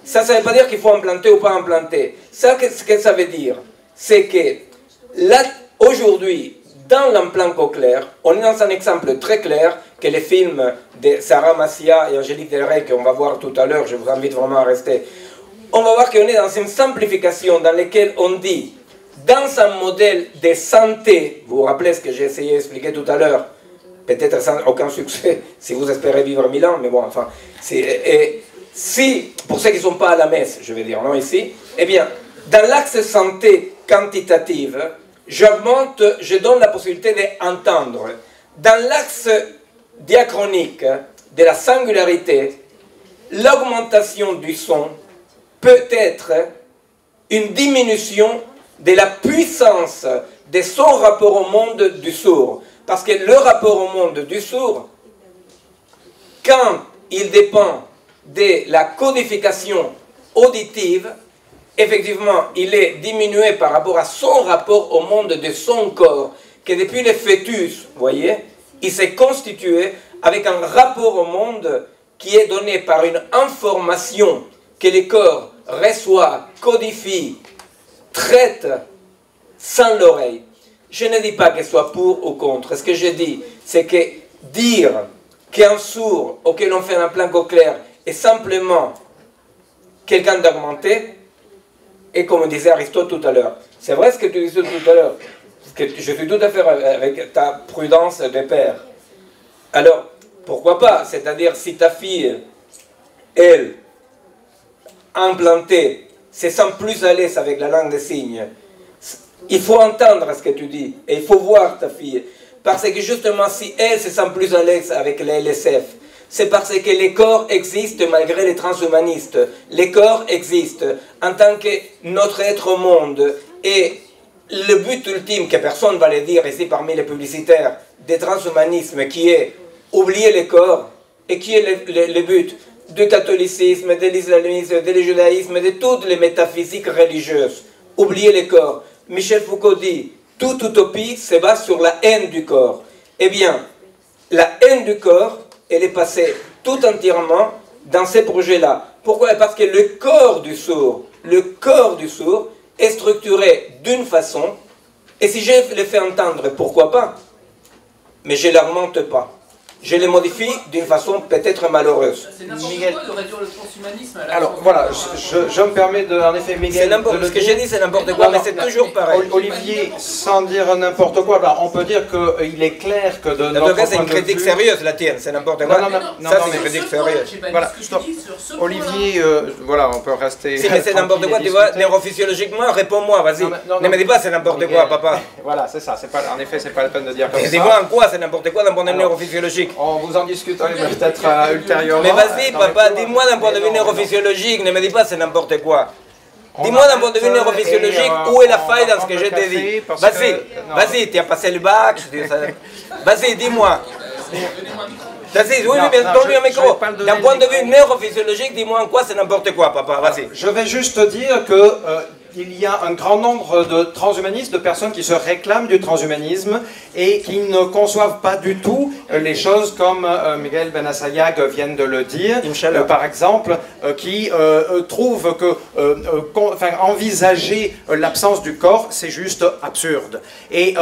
Ça ne veut pas dire qu'il faut implanter ou pas implanter. Ça, ce que ça veut dire, c'est que là, aujourd'hui, dans l'implant cochléaire, on est dans un exemple très clair que les films de Sarah Massia et Angélique Delray, qu'on va voir tout à l'heure, je vous invite vraiment à rester, on va voir qu'on est dans une simplification dans laquelle on dit, dans un modèle de santé, vous vous rappelez ce que j'ai essayé d'expliquer tout à l'heure, peut-être sans aucun succès, si vous espérez vivre 1000 ans, mais bon, enfin, si, pour ceux qui ne sont pas à la messe, je vais dire, non ici, eh bien, dans l'axe santé quantitative, j'augmente, je donne la possibilité d'entendre. Dans l'axe diachronique de la singularité, l'augmentation du son peut être une diminution de la puissance de son rapport au monde du sourd. Parce que le rapport au monde du sourd, quand il dépend de la codification auditive, effectivement, il est diminué par rapport à son rapport au monde de son corps, que depuis le fœtus, vous voyez, il s'est constitué avec un rapport au monde qui est donné par une information que le corps reçoit, codifie, traite sans l'oreille. Je ne dis pas qu'elle soit pour ou contre. Ce que je dis, c'est que dire qu'un sourd ou que l'on fait un implant cochléaire est simplement quelqu'un d'augmenté, et comme disait Aristote tout à l'heure, c'est vrai ce que tu disais tout à l'heure, que je suis tout à fait avec ta prudence de père. Alors, pourquoi pas? C'est-à-dire, si ta fille, elle, implantée, se sent plus à l'aise avec la langue des signes, il faut entendre ce que tu dis, et il faut voir ta fille. Parce que justement, si elle se sent plus à l'aise avec la LSF, c'est parce que les corps existent malgré les transhumanistes. Les corps existent en tant que notre être au monde. Et le but ultime, que personne ne va le dire ici parmi les publicitaires, des transhumanismes, qui est oublier les corps, et qui est le but du catholicisme, de l'islamisme, du judaïsme, de toutes les métaphysiques religieuses. Oublier les corps. Michel Foucault dit, toute utopie se base sur la haine du corps. Eh bien, la haine du corps, elle est passée tout entièrement dans ces projets-là. Pourquoi? Parce que le corps du sourd est structuré d'une façon, et si je le fais entendre, pourquoi pas? Mais je ne l'augmente pas. Je les modifie d'une façon peut-être malheureuse. C'est n'importe quoi de réduire le transhumanisme à la... Alors voilà, je me permets de, en effet, Miguel, ce que j'ai dit c'est n'importe quoi, mais c'est toujours pareil. Olivier, sans dire n'importe quoi, bah, on peut dire qu'il est clair que de notre point de vue... c'est une critique sérieuse la tienne, c'est n'importe quoi. Ça c'est une critique sérieuse. Voilà, stop. Olivier, voilà, on peut rester... Si mais c'est n'importe quoi, tu vois, neurophysiologiquement, réponds-moi, vas-y. Ne me dis pas c'est n'importe quoi, papa. Voilà, c'est ça, en effet, c'est pas la peine de dire comme ça. Dis-moi en quoi c'est n'importe quoi d'un point de vue neurophysiologique. On vous en discutera peut-être ultérieurement. Mais vas-y, papa, dis-moi d'un point de vue neurophysiologique, ne me dis pas c'est n'importe quoi. Dis-moi d'un point de vue neurophysiologique, où est la faille dans ce que je t'ai dit. Vas-y, tu as passé le bac. Vas-y, dis-moi. Vas-y, oui, mais donne-lui un micro. D'un point de vue neurophysiologique, dis-moi en quoi c'est n'importe quoi, papa, vas-y. Je vais juste dire que... il y a un grand nombre de transhumanistes, de personnes qui se réclament du transhumanisme et qui ne conçoivent pas du tout les choses comme Miguel Benassayag vient de le dire, par exemple, qui trouvent que envisager l'absence du corps, c'est juste absurde. Et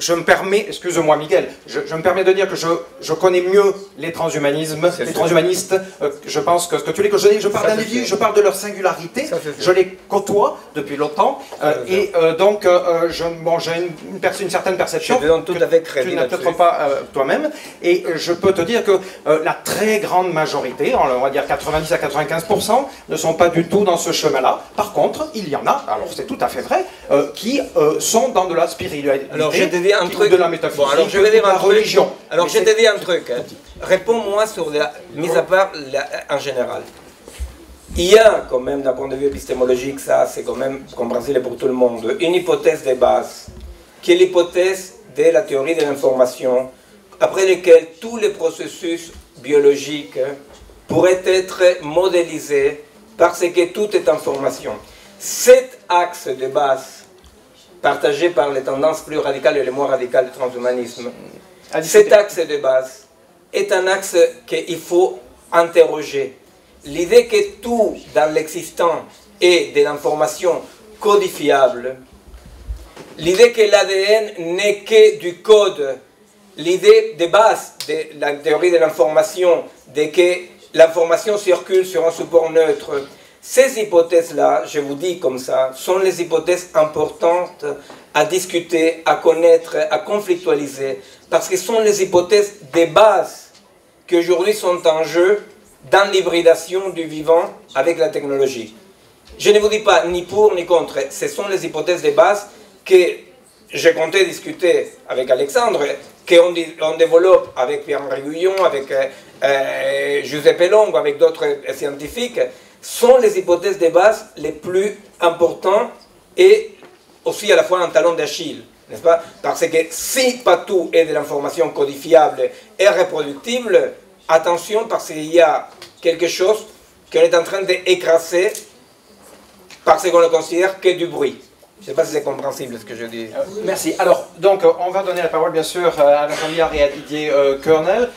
je me permets, excuse-moi Miguel, je me permets de dire que je connais mieux les transhumanistes, je pense que tu les connais, je parle d'individus, je parle de leur singularité, je les côtoie depuis longtemps, donc j'ai une certaine perception je te donne tout à fait crédit tu n'as peut-être pas toi-même, et je peux te dire que la très grande majorité, on va dire 90 à 95%, ne sont pas du tout dans ce chemin-là. Par contre, il y en a, alors c'est tout à fait vrai, qui sont dans de la spiritualité, alors, je te dis un truc, de la métaphysique, alors, je vais dire de la religion. Alors je te dis un truc, réponds-moi sur la mise à part en général. Il y a quand même, d'un point de vue épistémologique, ça c'est quand même compréhensible pour tout le monde, une hypothèse de base, qui est l'hypothèse de la théorie de l'information, après laquelle tous les processus biologiques pourraient être modélisés parce que tout est information. Cet axe de base, partagé par les tendances plus radicales et les moins radicales du transhumanisme, cet axe de base est un axe qu'il faut interroger. L'idée que tout dans l'existant est de l'information codifiable l'idée que l'ADN n'est que du code, l'idée de base de la théorie de l'information, de que l'information circule sur un support neutre, ces hypothèses-là, je vous dis comme ça, sont les hypothèses importantes à discuter, à connaître, à conflictualiser, parce que ce sont les hypothèses de base qui aujourd'hui sont en jeu dans l'hybridation du vivant avec la technologie. Je ne vous dis pas ni pour ni contre, ce sont les hypothèses de base que j'ai compté discuter avec Alexandre, qu'on développe avec Pierre-Henri Guyon, avec Giuseppe Longo, avec d'autres scientifiques, sont les hypothèses de base les plus importantes et aussi à la fois un talon d'Achille, n'est-ce pas? Parce que si pas tout est de l'information codifiable et reproductible, attention parce qu'il y a quelque chose qu'on est en train d'écraser parce qu'on ne considère que du bruit. Je ne sais pas si c'est compréhensible ce que je dis. Merci. Alors, donc, on va donner la parole, bien sûr, à Alain Milliard et à Didier Kernel.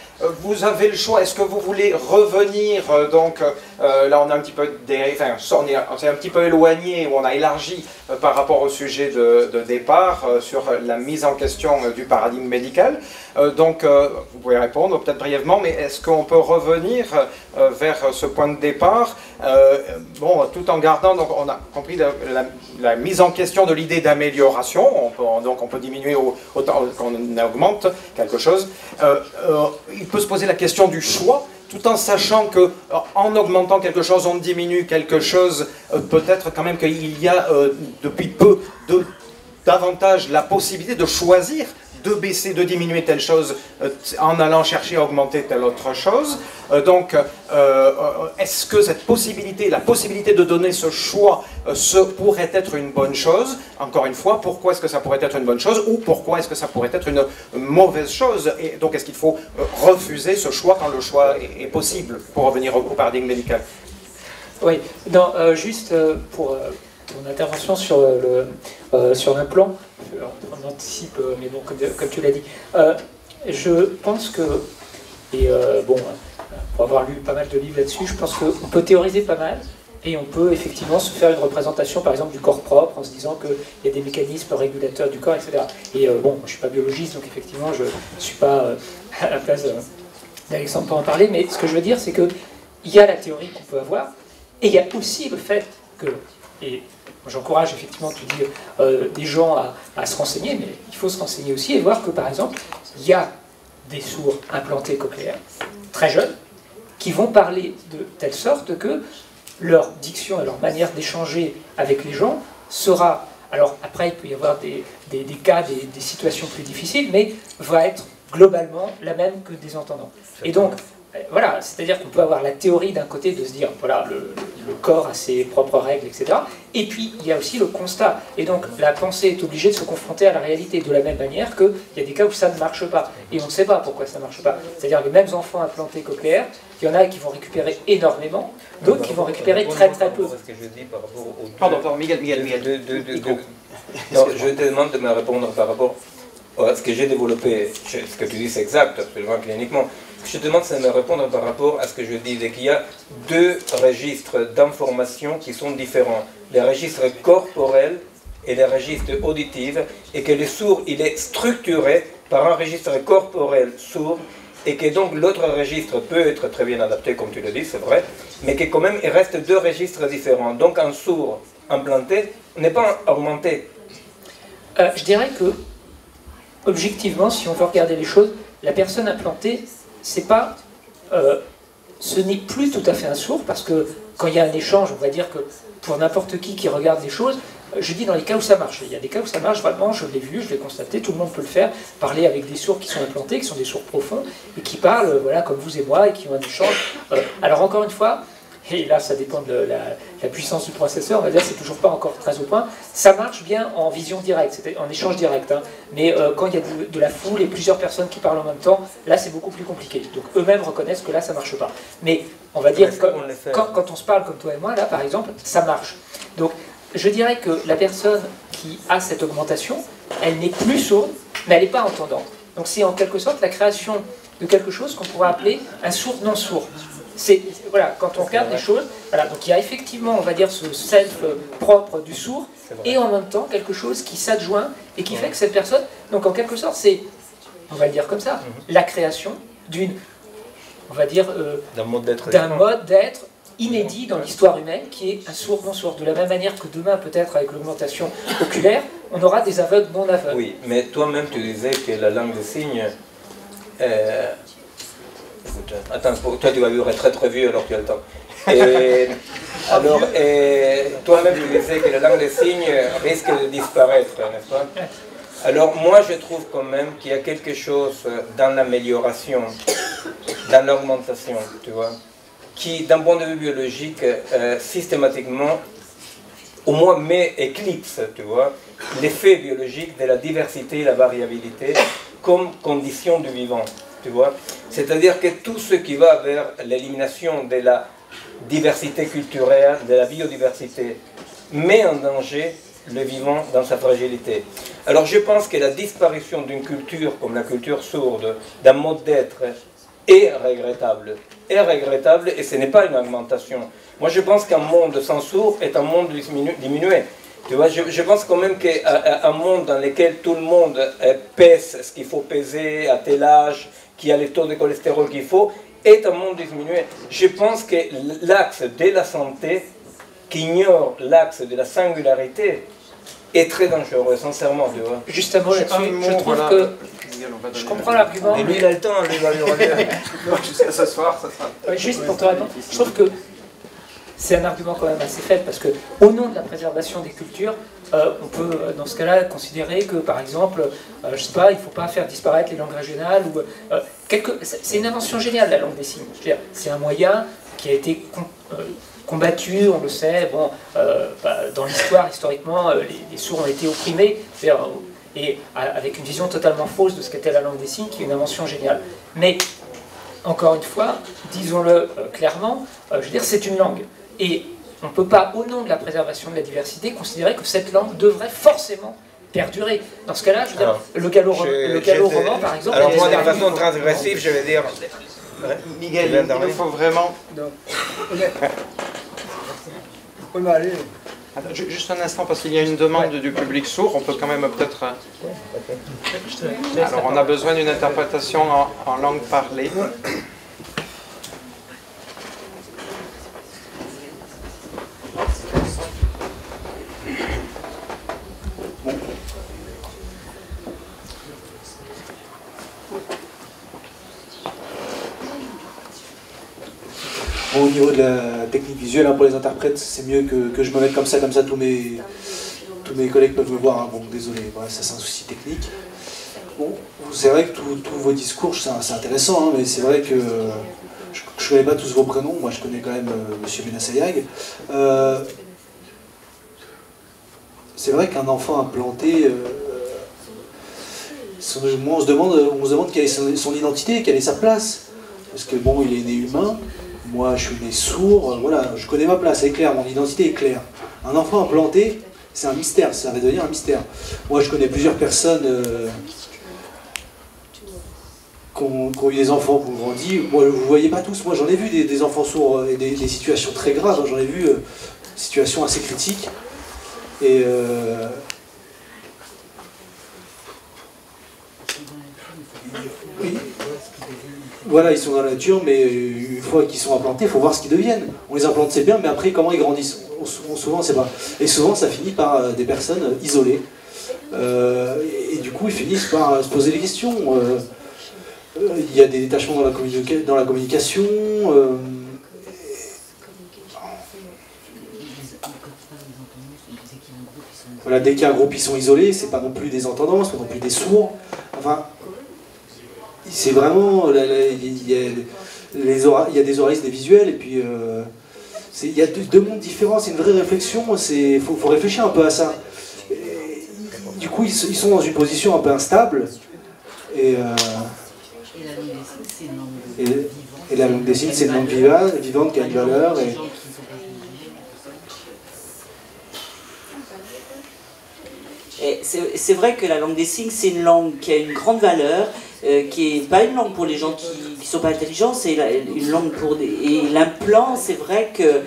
Vous avez le choix. Est-ce que vous voulez revenir, donc, là, on a un petit peu, on s'est un petit peu éloigné, ou on a élargi par rapport au sujet de départ, sur la mise en question du paradigme médical. Donc, vous pouvez répondre, peut-être brièvement, mais est-ce qu'on peut revenir vers ce point de départ, bon, tout en gardant, donc, on a compris la mise en question de l'idée d'amélioration, donc on peut diminuer autant qu'on augmente quelque chose. Il peut se poser la question du choix, tout en sachant que en augmentant quelque chose, on diminue quelque chose, peut-être quand même qu'il y a depuis peu davantage la possibilité de choisir de baisser, de diminuer telle chose en allant chercher à augmenter telle autre chose. Donc, est-ce que cette possibilité, la possibilité de donner ce choix, pourrait être une bonne chose? Encore une fois, pourquoi est-ce que ça pourrait être une bonne chose ou pourquoi est-ce que ça pourrait être une mauvaise chose? Et donc, est-ce qu'il faut refuser ce choix quand le choix est possible, pour revenir au paradigme médical? Oui, non, juste pour ton intervention sur l'implant, on anticipe, mais bon, comme tu l'as dit, je pense que, et bon, pour avoir lu pas mal de livres là-dessus, je pense qu'on peut théoriser pas mal, et on peut effectivement se faire une représentation, par exemple, du corps propre, en se disant qu'il y a des mécanismes régulateurs du corps, etc. Et bon, je ne suis pas biologiste, donc effectivement, je ne suis pas à la place d'Alexandre pour en parler, mais ce que je veux dire, c'est qu'il y a la théorie qu'on peut avoir, et il y a aussi le fait que, et j'encourage effectivement, tu dis, des gens à se renseigner, mais il faut se renseigner aussi et voir que, par exemple, il y a des sourds implantés cochléaires, très jeunes, qui vont parler de telle sorte que leur diction et leur manière d'échanger avec les gens sera, alors après il peut y avoir des cas, des situations plus difficiles, mais va être globalement la même que des entendants. Et donc, voilà, c'est-à-dire qu'on peut avoir la théorie d'un côté de se dire, voilà, le corps a ses propres règles, etc. Et puis, il y a aussi le constat. Et donc, la pensée est obligée de se confronter à la réalité de la même manière qu'il y a des cas où ça ne marche pas. Et on ne sait pas pourquoi ça ne marche pas. C'est-à-dire les mêmes enfants implantés cochléaires, il y en a qui vont récupérer énormément, d'autres qui vont récupérer très très peu. Pardon, Miguel. Non, je te demande de me répondre par rapport à ce que j'ai développé. Ce que tu dis, c'est exact, absolument cliniquement. Ce que je te demande, c'est de me répondre par rapport à ce que je disais, qu'il y a deux registres d'information qui sont différents. Les registres corporels et les registres auditifs, et que le sourd, il est structuré par un registre corporel sourd, et que donc l'autre registre peut être très bien adapté, comme tu le dis, c'est vrai, mais que quand même, il reste deux registres différents. Donc un sourd implanté n'est pas augmenté. Je dirais que, objectivement, si on veut regarder les choses, la personne implantée, c'est pas, ce n'est plus tout à fait un sourd, parce que quand il y a un échange, on va dire que pour n'importe qui regarde les choses, je dis dans les cas où ça marche. Il y a des cas où ça marche vraiment, je l'ai vu, je l'ai constaté, tout le monde peut le faire, parler avec des sourds qui sont implantés, qui sont des sourds profonds, et qui parlent, voilà, comme vous et moi, et qui ont un échange. Alors encore une fois, et là ça dépend de la puissance du processeur, on va dire c'est toujours pas encore très au point, ça marche bien en vision directe, c'est en échange direct, hein. Mais quand il y a de la foule et plusieurs personnes qui parlent en même temps, là c'est beaucoup plus compliqué, donc eux-mêmes reconnaissent que là ça marche pas. Mais on va dire, quand on se parle comme toi et moi, là par exemple, ça marche. Donc je dirais que la personne qui a cette augmentation, elle n'est plus sourde, mais elle n'est pas entendante. Donc c'est en quelque sorte la création de quelque chose qu'on pourrait appeler un sourd non-sourd. Voilà, quand on regarde les choses, voilà, donc il y a effectivement, on va dire, ce self propre du sourd et en même temps quelque chose qui s'adjoint et qui fait que cette personne, donc en quelque sorte c'est, on va le dire comme ça, la création d'une, on va dire, d'un mode d'être inédit dans l'histoire humaine qui est un sourd non sourd. De la même manière que demain peut-être avec l'augmentation oculaire, on aura des aveugles non aveugles. Oui, mais toi-même tu disais que la langue des signes... Attends, toi tu vas vivre très vieux alors tu as le temps. Alors, toi-même tu disais que la langue des signes risque de disparaître, n'est-ce pas? Alors moi je trouve quand même qu'il y a quelque chose dans l'amélioration, dans l'augmentation, tu vois, qui d'un point de vue biologique systématiquement au moins éclipse, tu vois, l'effet biologique de la diversité et la variabilité comme condition du vivant, tu vois. C'est-à-dire que tout ce qui va vers l'élimination de la diversité culturelle, de la biodiversité, met en danger le vivant dans sa fragilité. Alors je pense que la disparition d'une culture comme la culture sourde, d'un mode d'être, est regrettable. Et ce n'est pas une augmentation. Moi je pense qu'un monde sans sourds est un monde diminué. Tu vois, je pense quand même qu'un monde dans lequel tout le monde pèse ce qu'il faut peser à tel âge, qui a les taux de cholestérol qu'il faut, est un monde diminué. Je pense que l'axe de la santé, qui ignore l'axe de la singularité, est très dangereux, sincèrement, tu vois. Juste un mot là-dessus, je trouve que... Je comprends l'argument. Et lui, il a le temps, lui, il va lui revenir. Jusqu'à ce soir, ça sera... Juste pour te répondre, je trouve que c'est un argument quand même assez faible, parce que au nom de la préservation des cultures, on peut, dans ce cas-là, considérer que, par exemple, je sais pas, il ne faut pas faire disparaître les langues régionales, ou c'est une invention géniale, la langue des signes. C'est un moyen qui a été combattu, on le sait, bon, dans l'histoire, historiquement, les sourds ont été opprimés, et avec une vision totalement fausse de ce qu'était la langue des signes, qui est une invention géniale. Mais, encore une fois, disons-le clairement, je veux dire, c'est une langue. Et on ne peut pas, au nom de la préservation de la diversité, considérer que cette langue devrait forcément perdurer. Dans ce cas-là, je veux dire, le gallo-roman, par exemple... Alors moi, de façon transgressive, je vais dire... Miguel, il nous faut vraiment... Attends, juste un instant, parce qu'il y a une demande du public sourd, on peut quand même peut-être... Alors, on a besoin d'une interprétation en langue parlée. Bon, au niveau de la technique visuelle, hein, pour les interprètes, c'est mieux que je me mette comme ça tous mes collègues peuvent me voir. Hein. Bon, désolé, voilà, ça c'est un souci technique. Bon, c'est vrai que tous vos discours, c'est intéressant, hein, mais c'est vrai que je ne connais pas tous vos prénoms. Moi, je connais quand même Monsieur Benassayag. C'est vrai qu'un enfant implanté, moi, on se demande quelle est son identité, quelle est sa place. Parce que bon, il est né humain. Moi, je suis né sourd, voilà, je connais ma place, c'est clair, mon identité est claire. Un enfant implanté, c'est un mystère, ça va devenir un mystère. Moi, je connais plusieurs personnes qui ont eu des enfants qui ont grandi. Moi, vous ne voyez pas tous, moi j'en ai vu des enfants sourds et des situations très graves, j'en ai vu des situations assez critiques. Et voilà, ils sont dans la nature, mais une fois qu'ils sont implantés, il faut voir ce qu'ils deviennent. On les implante, c'est bien, mais après, comment ils grandissent? Souvent, c'est pas. Et souvent, ça finit par des personnes isolées. Et du coup, ils finissent par se poser des questions. Il y a des détachements dans la communication. Voilà, dès qu'il y a un groupe, ils sont isolés. C'est pas non plus des entendants, c'est pas non plus des sourds. Enfin. C'est vraiment, il y a des oralistes, des visuels, et puis il y a deux mondes différents, c'est une vraie réflexion, il faut réfléchir un peu à ça. Et, du coup, ils sont dans une position un peu instable, et la langue des signes, c'est une langue vivante qui a une valeur. Et c'est vrai que la langue des signes, c'est une langue qui a une grande valeur, qui n'est pas une langue pour les gens qui ne sont pas intelligents, c'est une langue pour des... Et l'implant, c'est vrai que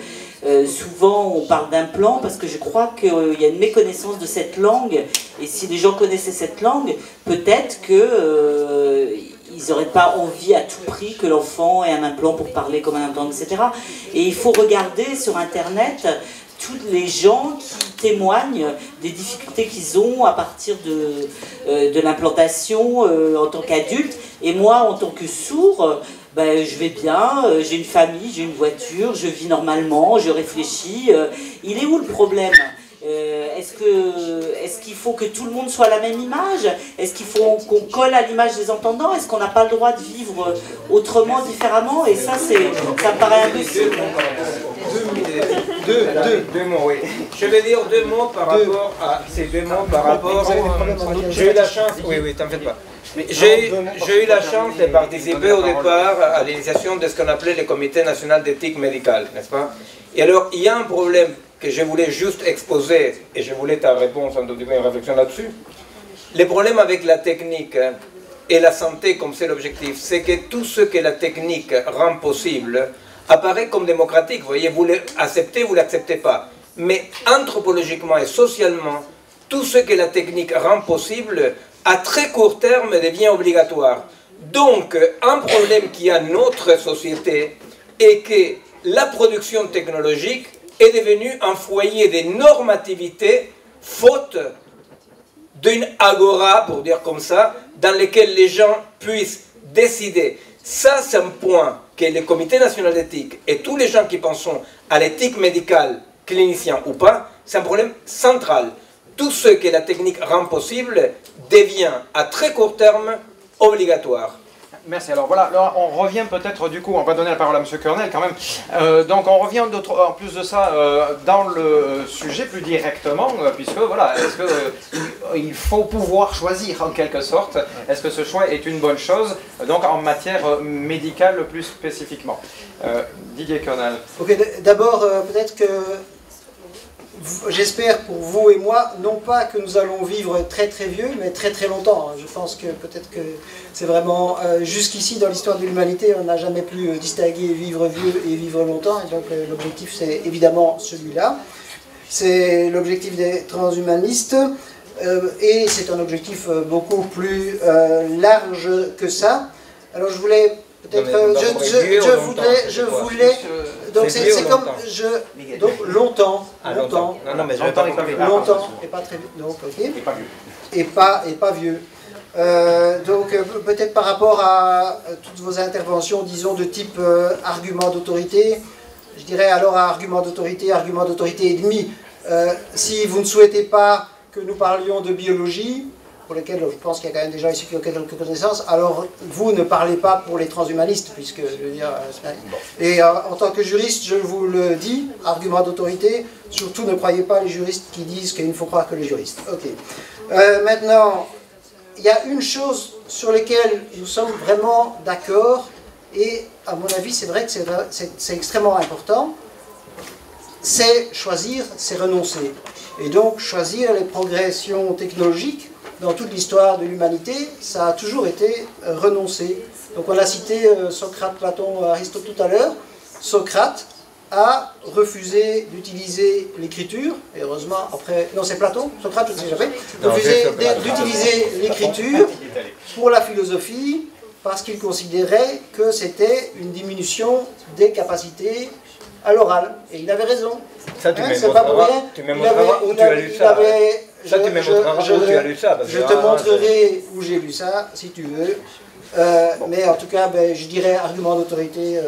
souvent on parle d'implant parce que je crois qu'il y a une méconnaissance de cette langue, et si les gens connaissaient cette langue, peut-être que ils n'auraient pas envie à tout prix que l'enfant ait un implant pour parler comme un implant, etc. Et il faut regarder sur Internet tous les gens qui témoignent des difficultés qu'ils ont à partir de l'implantation en tant qu'adulte. Et moi, en tant que sourd, ben, je vais bien, j'ai une famille, j'ai une voiture, je vis normalement, je réfléchis. Il est où le problème ? Est-ce qu'il faut que tout le monde soit à la même image? Est-ce qu'il faut qu'on colle à l'image des entendants? Est-ce qu'on n'a pas le droit de vivre autrement, différemment? Et ça, ça me paraît impossible. Deux mots, oui. Je vais dire deux mots par rapport à ces deux mots par rapport. J'ai eu la chance. Oui, t'en fais pas. J'ai eu la chance de participer au départ à l'initiation de ce qu'on appelait le Comité national d'éthique médicale, n'est-ce pas? Et alors, il y a un problème que je voulais juste exposer, et je voulais ta réponse, en tout cas une réflexion là-dessus. Le problème avec la technique et la santé, comme c'est l'objectif, c'est que tout ce que la technique rend possible apparaît comme démocratique. Vous voyez, vous l'acceptez, vous ne l'acceptez pas. Mais anthropologiquement et socialement, tout ce que la technique rend possible, à très court terme, devient obligatoire. Donc, un problème qu'il y a dans notre société est que la production technologique est devenue un foyer de normativité, faute d'une agora, pour dire comme ça, dans lequel les gens puissent décider. Ça, c'est un point que le Comité national d'éthique et tous les gens qui pensent à l'éthique médicale, clinicien ou pas, c'est un problème central. Tout ce que la technique rend possible devient à très court terme obligatoire. Merci. Alors voilà, là, on revient peut-être du coup, on va donner la parole à M. Kernel quand même. Donc on revient en plus de ça dans le sujet plus directement, puisque voilà, est-ce qu'il faut pouvoir choisir en quelque sorte? Est-ce que ce choix est une bonne chose, donc en matière médicale plus spécifiquement? Didier Kernel. Ok, d'abord peut-être que j'espère pour vous et moi, non pas que nous allons vivre très très vieux, mais très très longtemps. Je pense que peut-être que c'est vraiment jusqu'ici dans l'histoire de l'humanité, on n'a jamais pu distinguer vivre vieux et vivre longtemps. Et donc l'objectif c'est évidemment celui-là. C'est l'objectif des transhumanistes et c'est un objectif beaucoup plus large que ça. Alors je voulais peut-être, je voulais, donc c'est comme, donc longtemps, non, mais longtemps et pas très vite, donc ok, et pas vieux, donc peut-être par rapport à toutes vos interventions, disons de type argument d'autorité, je dirais alors à argument d'autorité et demi, si vous ne souhaitez pas que nous parlions de biologie, pour lesquels je pense qu'il y a quand même déjà ici quelques connaissances, alors vous ne parlez pas pour les transhumanistes, puisque, je veux dire, et en tant que juriste, je vous le dis, argument d'autorité, surtout ne croyez pas les juristes qui disent qu'il ne faut croire que les juristes. Ok. Maintenant, il y a une chose sur laquelle nous sommes vraiment d'accord, et à mon avis, c'est vrai que c'est extrêmement important, c'est choisir, c'est renoncer. Et donc, choisir les progressions technologiques, dans toute l'histoire de l'humanité, ça a toujours été renoncé. Donc on a cité Socrate, Platon, Aristote tout à l'heure. Socrate a refusé d'utiliser l'écriture, et heureusement après... Non, c'est Platon, Socrate, je ne sais jamais. Refusé d'utiliser l'écriture pour la philosophie, parce qu'il considérait que c'était une diminution des capacités à l'oral. Et il avait raison. Ça, tu me montreras où tu as lu ça. Ça, tu me montreras où tu as lu ça. Je te montrerai où j'ai lu ça, si tu veux. Mais en tout cas, ben, je dirais argument d'autorité,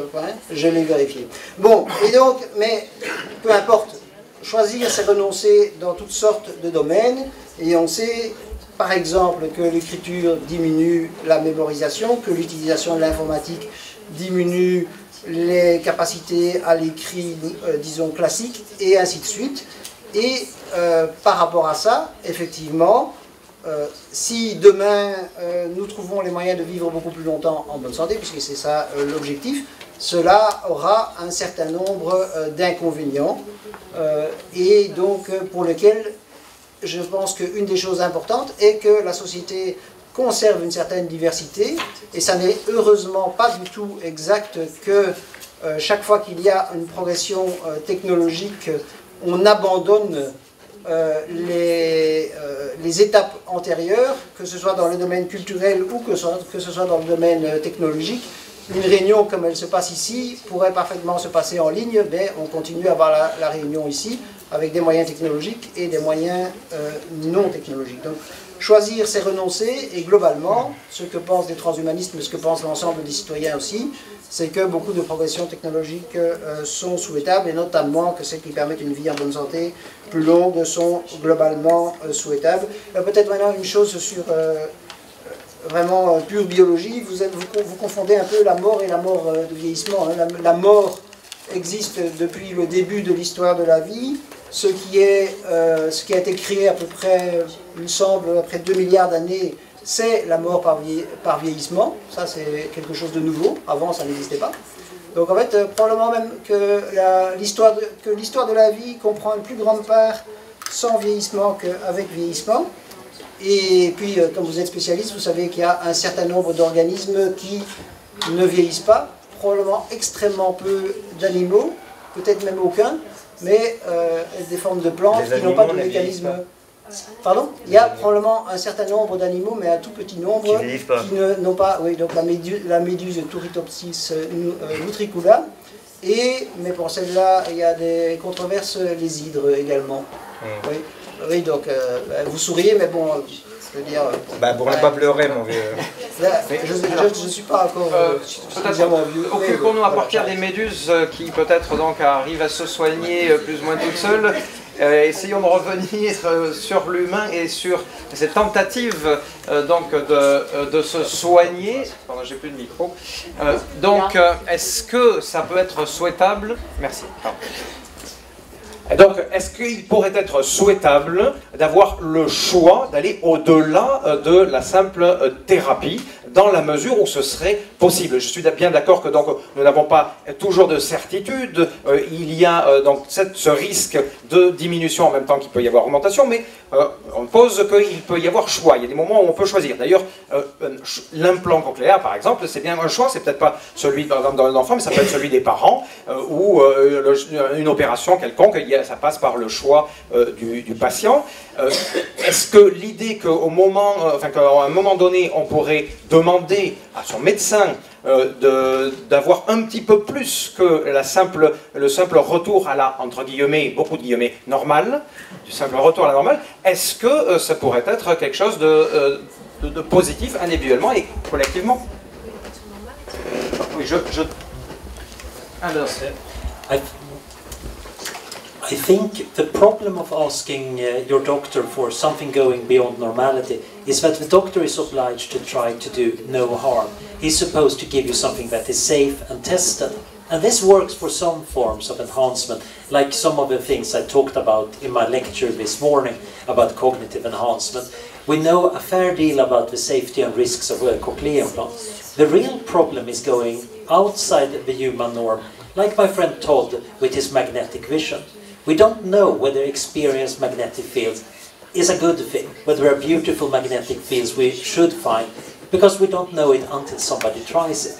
je l'ai vérifié. Bon, et donc, mais peu importe, choisir, c'est renoncer dans toutes sortes de domaines, et on sait, par exemple, que l'écriture diminue la mémorisation, que l'utilisation de l'informatique diminue les capacités à l'écrit, disons, classique, et ainsi de suite. Et par rapport à ça, effectivement, si demain nous trouvons les moyens de vivre beaucoup plus longtemps en bonne santé, puisque c'est ça l'objectif, cela aura un certain nombre d'inconvénients, et donc pour lesquels je pense qu'une des choses importantes est que la société conserve une certaine diversité, et ça n'est heureusement pas du tout exact que chaque fois qu'il y a une progression technologique, on abandonne les étapes antérieures, que ce soit dans le domaine culturel ou que ce soit dans le domaine technologique. Une réunion comme elle se passe ici pourrait parfaitement se passer en ligne, mais on continue à avoir la réunion ici avec des moyens technologiques et des moyens non technologiques. Donc choisir, c'est renoncer, et globalement, ce que pensent les transhumanistes, mais ce que pensent l'ensemble des citoyens aussi, c'est que beaucoup de progressions technologiques sont souhaitables, et notamment que celles qui permettent une vie en bonne santé plus longue sont globalement souhaitables. Peut-être maintenant une chose sur vraiment pure biologie, vous confondez un peu la mort et la mort de vieillissement. La mort existe depuis le début de l'histoire de la vie. Ce qui a été créé à peu près, il me semble, après 2 milliards d'années, c'est la mort par vieillissement. Ça, c'est quelque chose de nouveau. Avant, ça n'existait pas. Donc, en fait, probablement même que l'histoire de la vie comprend une plus grande part sans vieillissement qu'avec vieillissement. Et puis, comme vous êtes spécialiste, vous savez qu'il y a un certain nombre d'organismes qui ne vieillissent pas, probablement extrêmement peu d'animaux, peut-être même aucun, mais des formes de plantes qui n'ont pas de mécanisme. Pardon? Il y a probablement un certain nombre d'animaux, mais un tout petit nombre qui n'ont pas. Oui, donc la méduse Turritopsis nutricula. Mais pour celle-là, il y a des controverses, les hydres également. Oui. Oui, donc vous souriez, mais bon, je veux dire... pour ne pas pleurer, mon vieux. Je ne suis pas encore suffisamment vieux. Occupons-nous à partir des méduses qui peut-être donc arrivent à se soigner plus ou moins toutes seules. Essayons de revenir sur l'humain et sur cette tentative donc de se soigner. Pardon, j'ai plus de micro. Est-ce que ça peut être souhaitable? Merci. Donc, est-ce qu'il pourrait être souhaitable d'avoir le choix d'aller au-delà de la simple thérapie, dans la mesure où ce serait possible? Je suis bien d'accord que donc, nous n'avons pas toujours de certitude. Il y a donc ce risque de diminution en même temps qu'il peut y avoir augmentation, mais on pose qu'il peut y avoir choix. Il y a des moments où on peut choisir. D'ailleurs, l'implant cochléaire, par exemple, c'est bien un choix. C'est peut-être pas celui d'un enfant, mais ça peut être celui des parents, ou une opération quelconque. Ça passe par le choix du patient. Est-ce que l'idée qu'à un moment donné, on pourrait demander à son médecin d'avoir un petit peu plus que le simple retour à la, entre guillemets, beaucoup de guillemets, normale, du simple retour à la normale, est-ce que ça pourrait être quelque chose de positif individuellement et collectivement? Oui, I think the problem of asking your doctor for something going beyond normality is that the doctor is obliged to try to do no harm. He's supposed to give you something that is safe and tested. And this works for some forms of enhancement, like some of the things I talked about in my lecture this morning about cognitive enhancement. We know a fair deal about the safety and risks of a cochlear implant. The real problem is going outside the human norm, like my friend Todd with his magnetic vision. We don't know whether experienced magnetic fields is a good thing, whether a beautiful magnetic fields we should find, because we don't know it until somebody tries it.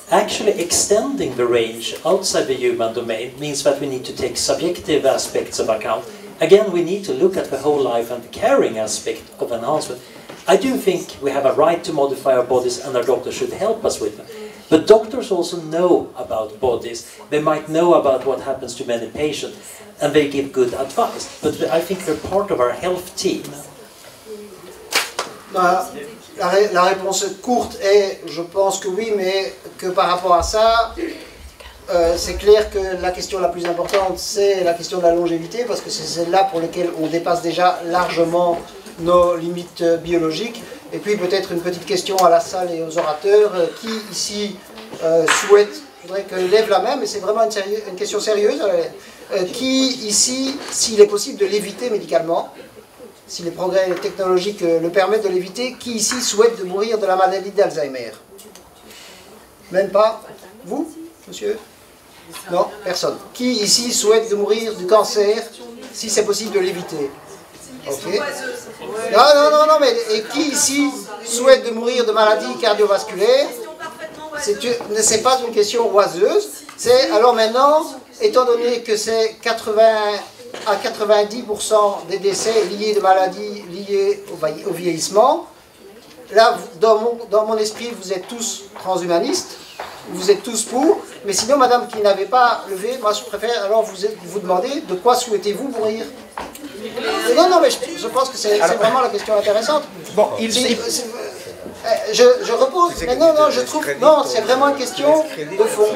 Actually extending the range outside the human domain means that we need to take subjective aspects of account. Again, we need to look at the whole life and the caring aspect of enhancement. I do think we have a right to modify our bodies, and our doctors should help us with them. But doctors also know about bodies. They might know about what happens to many patients, and they give good advice. But I think they're part of our health team. La réponse courte est, je pense que oui, mais que par rapport à ça, c'est clair que la question la plus importante, c'est la question de la longévité, parce que c'est celle-là pour laquelle on dépasse déjà largement nos limites biologiques. Et puis peut-être une petite question à la salle et aux orateurs, qui ici souhaite, je voudrais que lève la main, mais c'est vraiment une question sérieuse, qui ici, s'il est possible de l'éviter médicalement, si les progrès technologiques le permettent de l'éviter, qui ici souhaite de mourir de la maladie d'Alzheimer? Même pas? Vous, monsieur? Non, personne. Qui ici souhaite de mourir du cancer, si c'est possible de l'éviter? Ok. Non, mais et qui ici souhaite de mourir de maladies cardiovasculaires? C'est pas une question oiseuse. C'est, alors maintenant, étant donné que c'est 80 à 90% des décès liés de maladies liées au vieillissement, là, dans mon esprit, vous êtes tous transhumanistes, vous êtes tous pour, mais sinon, madame qui n'avait pas levé, moi je préfère alors vous demander de quoi souhaitez-vous mourir. Non, non, mais je pense que c'est vraiment la question intéressante. Bon, je repose, mais non, non, je trouve, non, c'est vraiment une question de fond.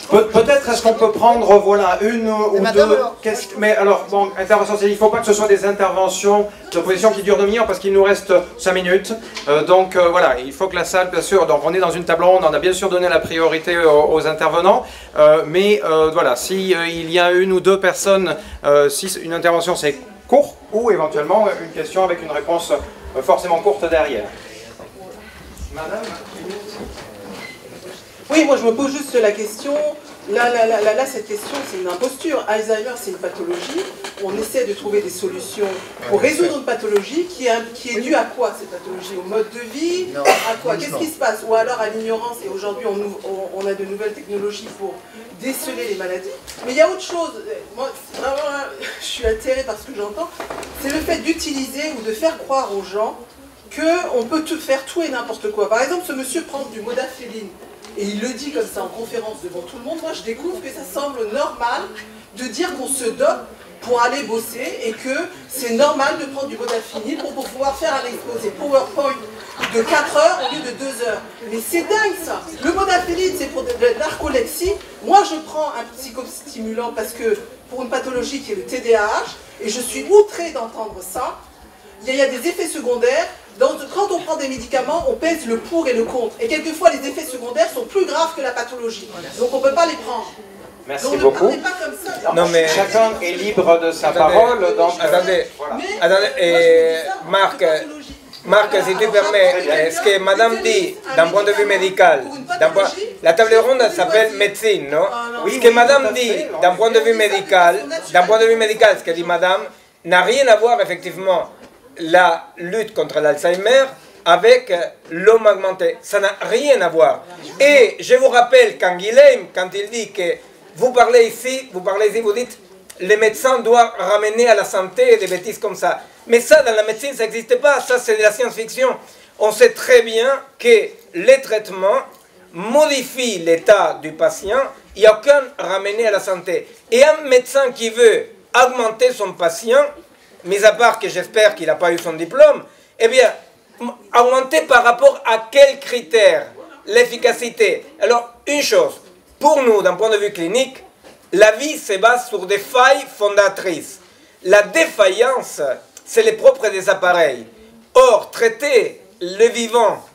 Peut-être est-ce qu'on peut prendre, voilà, une ou deux questions. Mais alors, bon, intervention, il ne faut pas que ce soit des interventions d'opposition qui durent 2 minutes parce qu'il nous reste 5 minutes. Donc voilà, il faut que la salle, bien sûr, donc on est dans une table ronde, on a bien sûr donné la priorité aux intervenants. Mais voilà, si il y a 1 ou 2 personnes, si une intervention c'est court, ou éventuellement une question avec une réponse forcément courte derrière. Madame ? Oui, moi je me pose juste la question, là cette question c'est une imposture. Alzheimer c'est une pathologie, on essaie de trouver des solutions pour résoudre une pathologie qui est due à quoi cette pathologie? Au mode de vie? À quoi? Qu'est-ce qui se passe? Ou alors à l'ignorance, et aujourd'hui on a de nouvelles technologies pour déceler les maladies. Mais il y a autre chose, moi vraiment je suis atterrée par ce que j'entends, c'est le fait d'utiliser ou de faire croire aux gens qu'on peut faire tout et n'importe quoi. Par exemple, ce monsieur prend du modafinil, et il le dit comme ça en conférence devant tout le monde. Moi je découvre que ça semble normal de dire qu'on se dope pour aller bosser et que c'est normal de prendre du modafinil pour pouvoir faire un exposé PowerPoint de 4 heures au lieu de 2 heures. Mais c'est dingue ça. Le modafinil c'est pour de la narcolepsie. Moi je prends un psychostimulant parce que pour une pathologie qui est le TDAH, et je suis outrée d'entendre ça. Il y a des effets secondaires. Quand on prend des médicaments, on pèse le pour et le contre. Et quelquefois, les effets secondaires sont plus graves que la pathologie. Donc on ne peut pas les prendre. Merci donc, beaucoup. Ne parlez pas comme ça. Non, mais chacun est libre de sa parole. Donc, attendez, voilà. Marc, si tu permets, ce que madame dit d'un point de vue médical, la table ronde s'appelle médecine, non? Ce que madame dit d'un point de vue médical, ce que dit madame, n'a rien à voir effectivement la lutte contre l'Alzheimer avec l'homme augmenté. Ça n'a rien à voir. Et je vous rappelle qu'Anguilhem, quand il dit que vous parlez ici, vous dites les médecins doivent ramener à la santé des bêtises comme ça. Mais ça, dans la médecine, ça n'existe pas. Ça, c'est de la science-fiction. On sait très bien que les traitements modifient l'état du patient. Il n'y a aucun ramené à la santé. Et un médecin qui veut augmenter son patient, mis à part que j'espère qu'il n'a pas eu son diplôme, eh bien, augmenter par rapport à quels critères? L'efficacité. Alors, une chose, pour nous, d'un point de vue clinique, la vie se base sur des failles fondatrices. La défaillance, c'est le propre des appareils. Or, traiter le vivant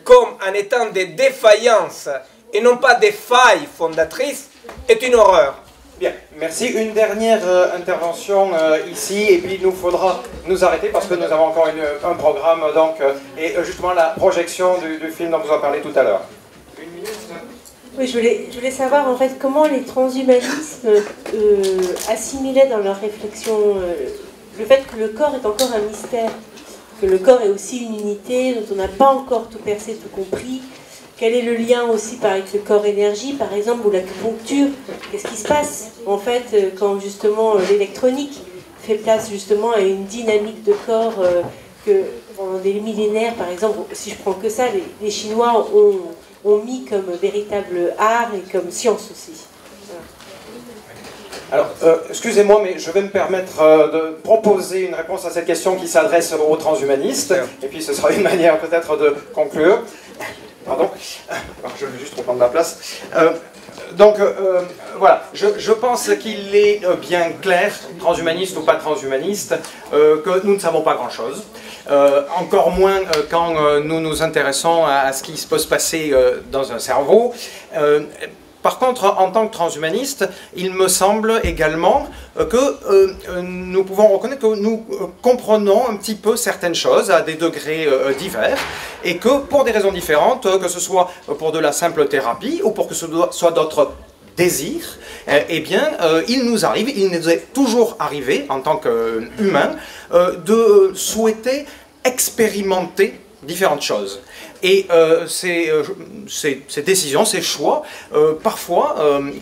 comme en étant des défaillances et non pas des failles fondatrices est une horreur. Bien, merci. Une dernière intervention ici, et puis il nous faudra nous arrêter parce que nous avons encore un programme, donc, et justement la projection du film dont vous en parlez tout à l'heure. Une minute. Oui, je voulais savoir en fait comment les transhumanistes assimilaient dans leur réflexion le fait que le corps est encore un mystère, que le corps est aussi une unité dont on n'a pas encore tout percé, tout compris. Quel est le lien aussi avec le corps-énergie, par exemple, ou l'acupuncture? Qu'est-ce qui se passe, en fait, quand justement l'électronique fait place justement à une dynamique de corps que pendant des millénaires, par exemple, si je prends que ça, les Chinois ont mis comme véritable art et comme science aussi. Alors, excusez-moi, mais je vais me permettre de proposer une réponse à cette question qui s'adresse aux transhumanistes, et puis ce sera une manière peut-être de conclure. Pardon, alors, je vais juste reprendre ma place. Donc, voilà, je pense qu'il est bien clair, transhumaniste ou pas transhumaniste, que nous ne savons pas grand-chose. Encore moins quand nous nous intéressons à ce qui peut se passer dans un cerveau. Par contre, en tant que transhumaniste, il me semble également que nous pouvons reconnaître que nous comprenons un petit peu certaines choses à des degrés divers et que pour des raisons différentes, que ce soit pour de la simple thérapie ou pour que ce soit d'autres désirs, eh bien, il nous est toujours arrivé en tant qu'humain de souhaiter expérimenter différentes choses. Et ces décisions, ces choix, parfois,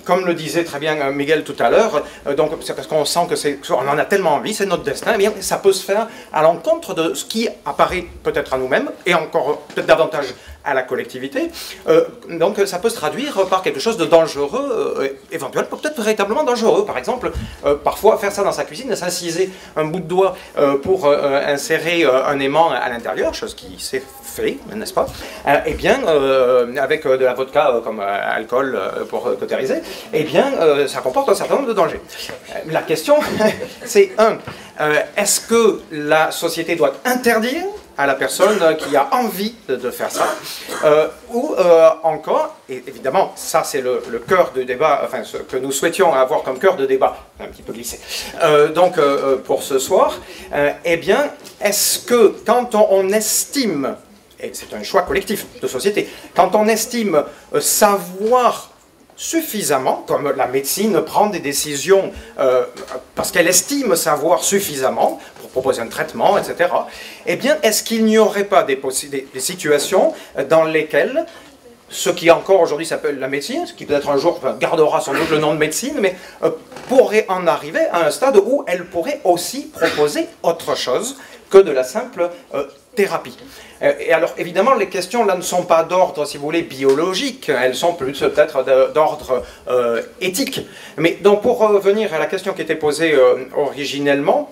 comme le disait très bien Miguel tout à l'heure, donc c'est parce qu'on sent qu'on en a tellement envie, c'est notre destin, eh bien, ça peut se faire à l'encontre de ce qui apparaît peut-être à nous-mêmes, et encore peut-être davantage à la collectivité. Donc ça peut se traduire par quelque chose de dangereux, éventuellement, peut-être véritablement dangereux. Par exemple, parfois faire ça dans sa cuisine, s'inciser un bout de doigt pour insérer un aimant à l'intérieur, chose qui s'est fait, n'est-ce pas? Eh bien, avec de la vodka comme alcool pour cautériser, eh bien, ça comporte un certain nombre de dangers. La question, c'est est-ce que la société doit interdire à la personne qui a envie de faire ça, ou encore, et évidemment, ça c'est le cœur de débat, enfin ce que nous souhaitions avoir comme cœur de débat, un petit peu glissé, donc pour ce soir, eh bien, est-ce que quand on estime, et c'est un choix collectif de société, quand on estime savoir suffisamment, comme la médecine prend des décisions parce qu'elle estime savoir suffisamment pour proposer un traitement, etc., eh bien, est-ce qu'il n'y aurait pas des situations dans lesquelles ce qui encore aujourd'hui s'appelle la médecine, ce qui peut-être un jour gardera sans doute le nom de médecine, mais pourrait en arriver à un stade où elle pourrait aussi proposer autre chose que de la simple thérapie. Et alors, évidemment, les questions là ne sont pas d'ordre, si vous voulez, biologique, elles sont plus peut-être d'ordre éthique. Mais donc, pour revenir à la question qui était posée originellement,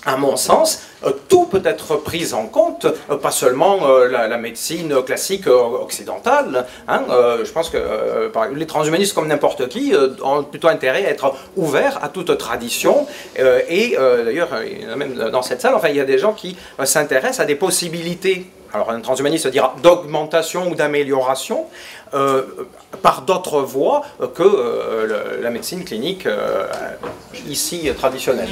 à mon sens, tout peut être pris en compte, pas seulement la médecine classique occidentale. Hein, je pense que les transhumanistes, comme n'importe qui, ont plutôt intérêt à être ouverts à toute tradition. Et d'ailleurs, même dans cette salle, enfin, il y a des gens qui s'intéressent à des possibilités. Alors un transhumaniste dira d'augmentation ou d'amélioration par d'autres voies que la médecine clinique ici traditionnelle.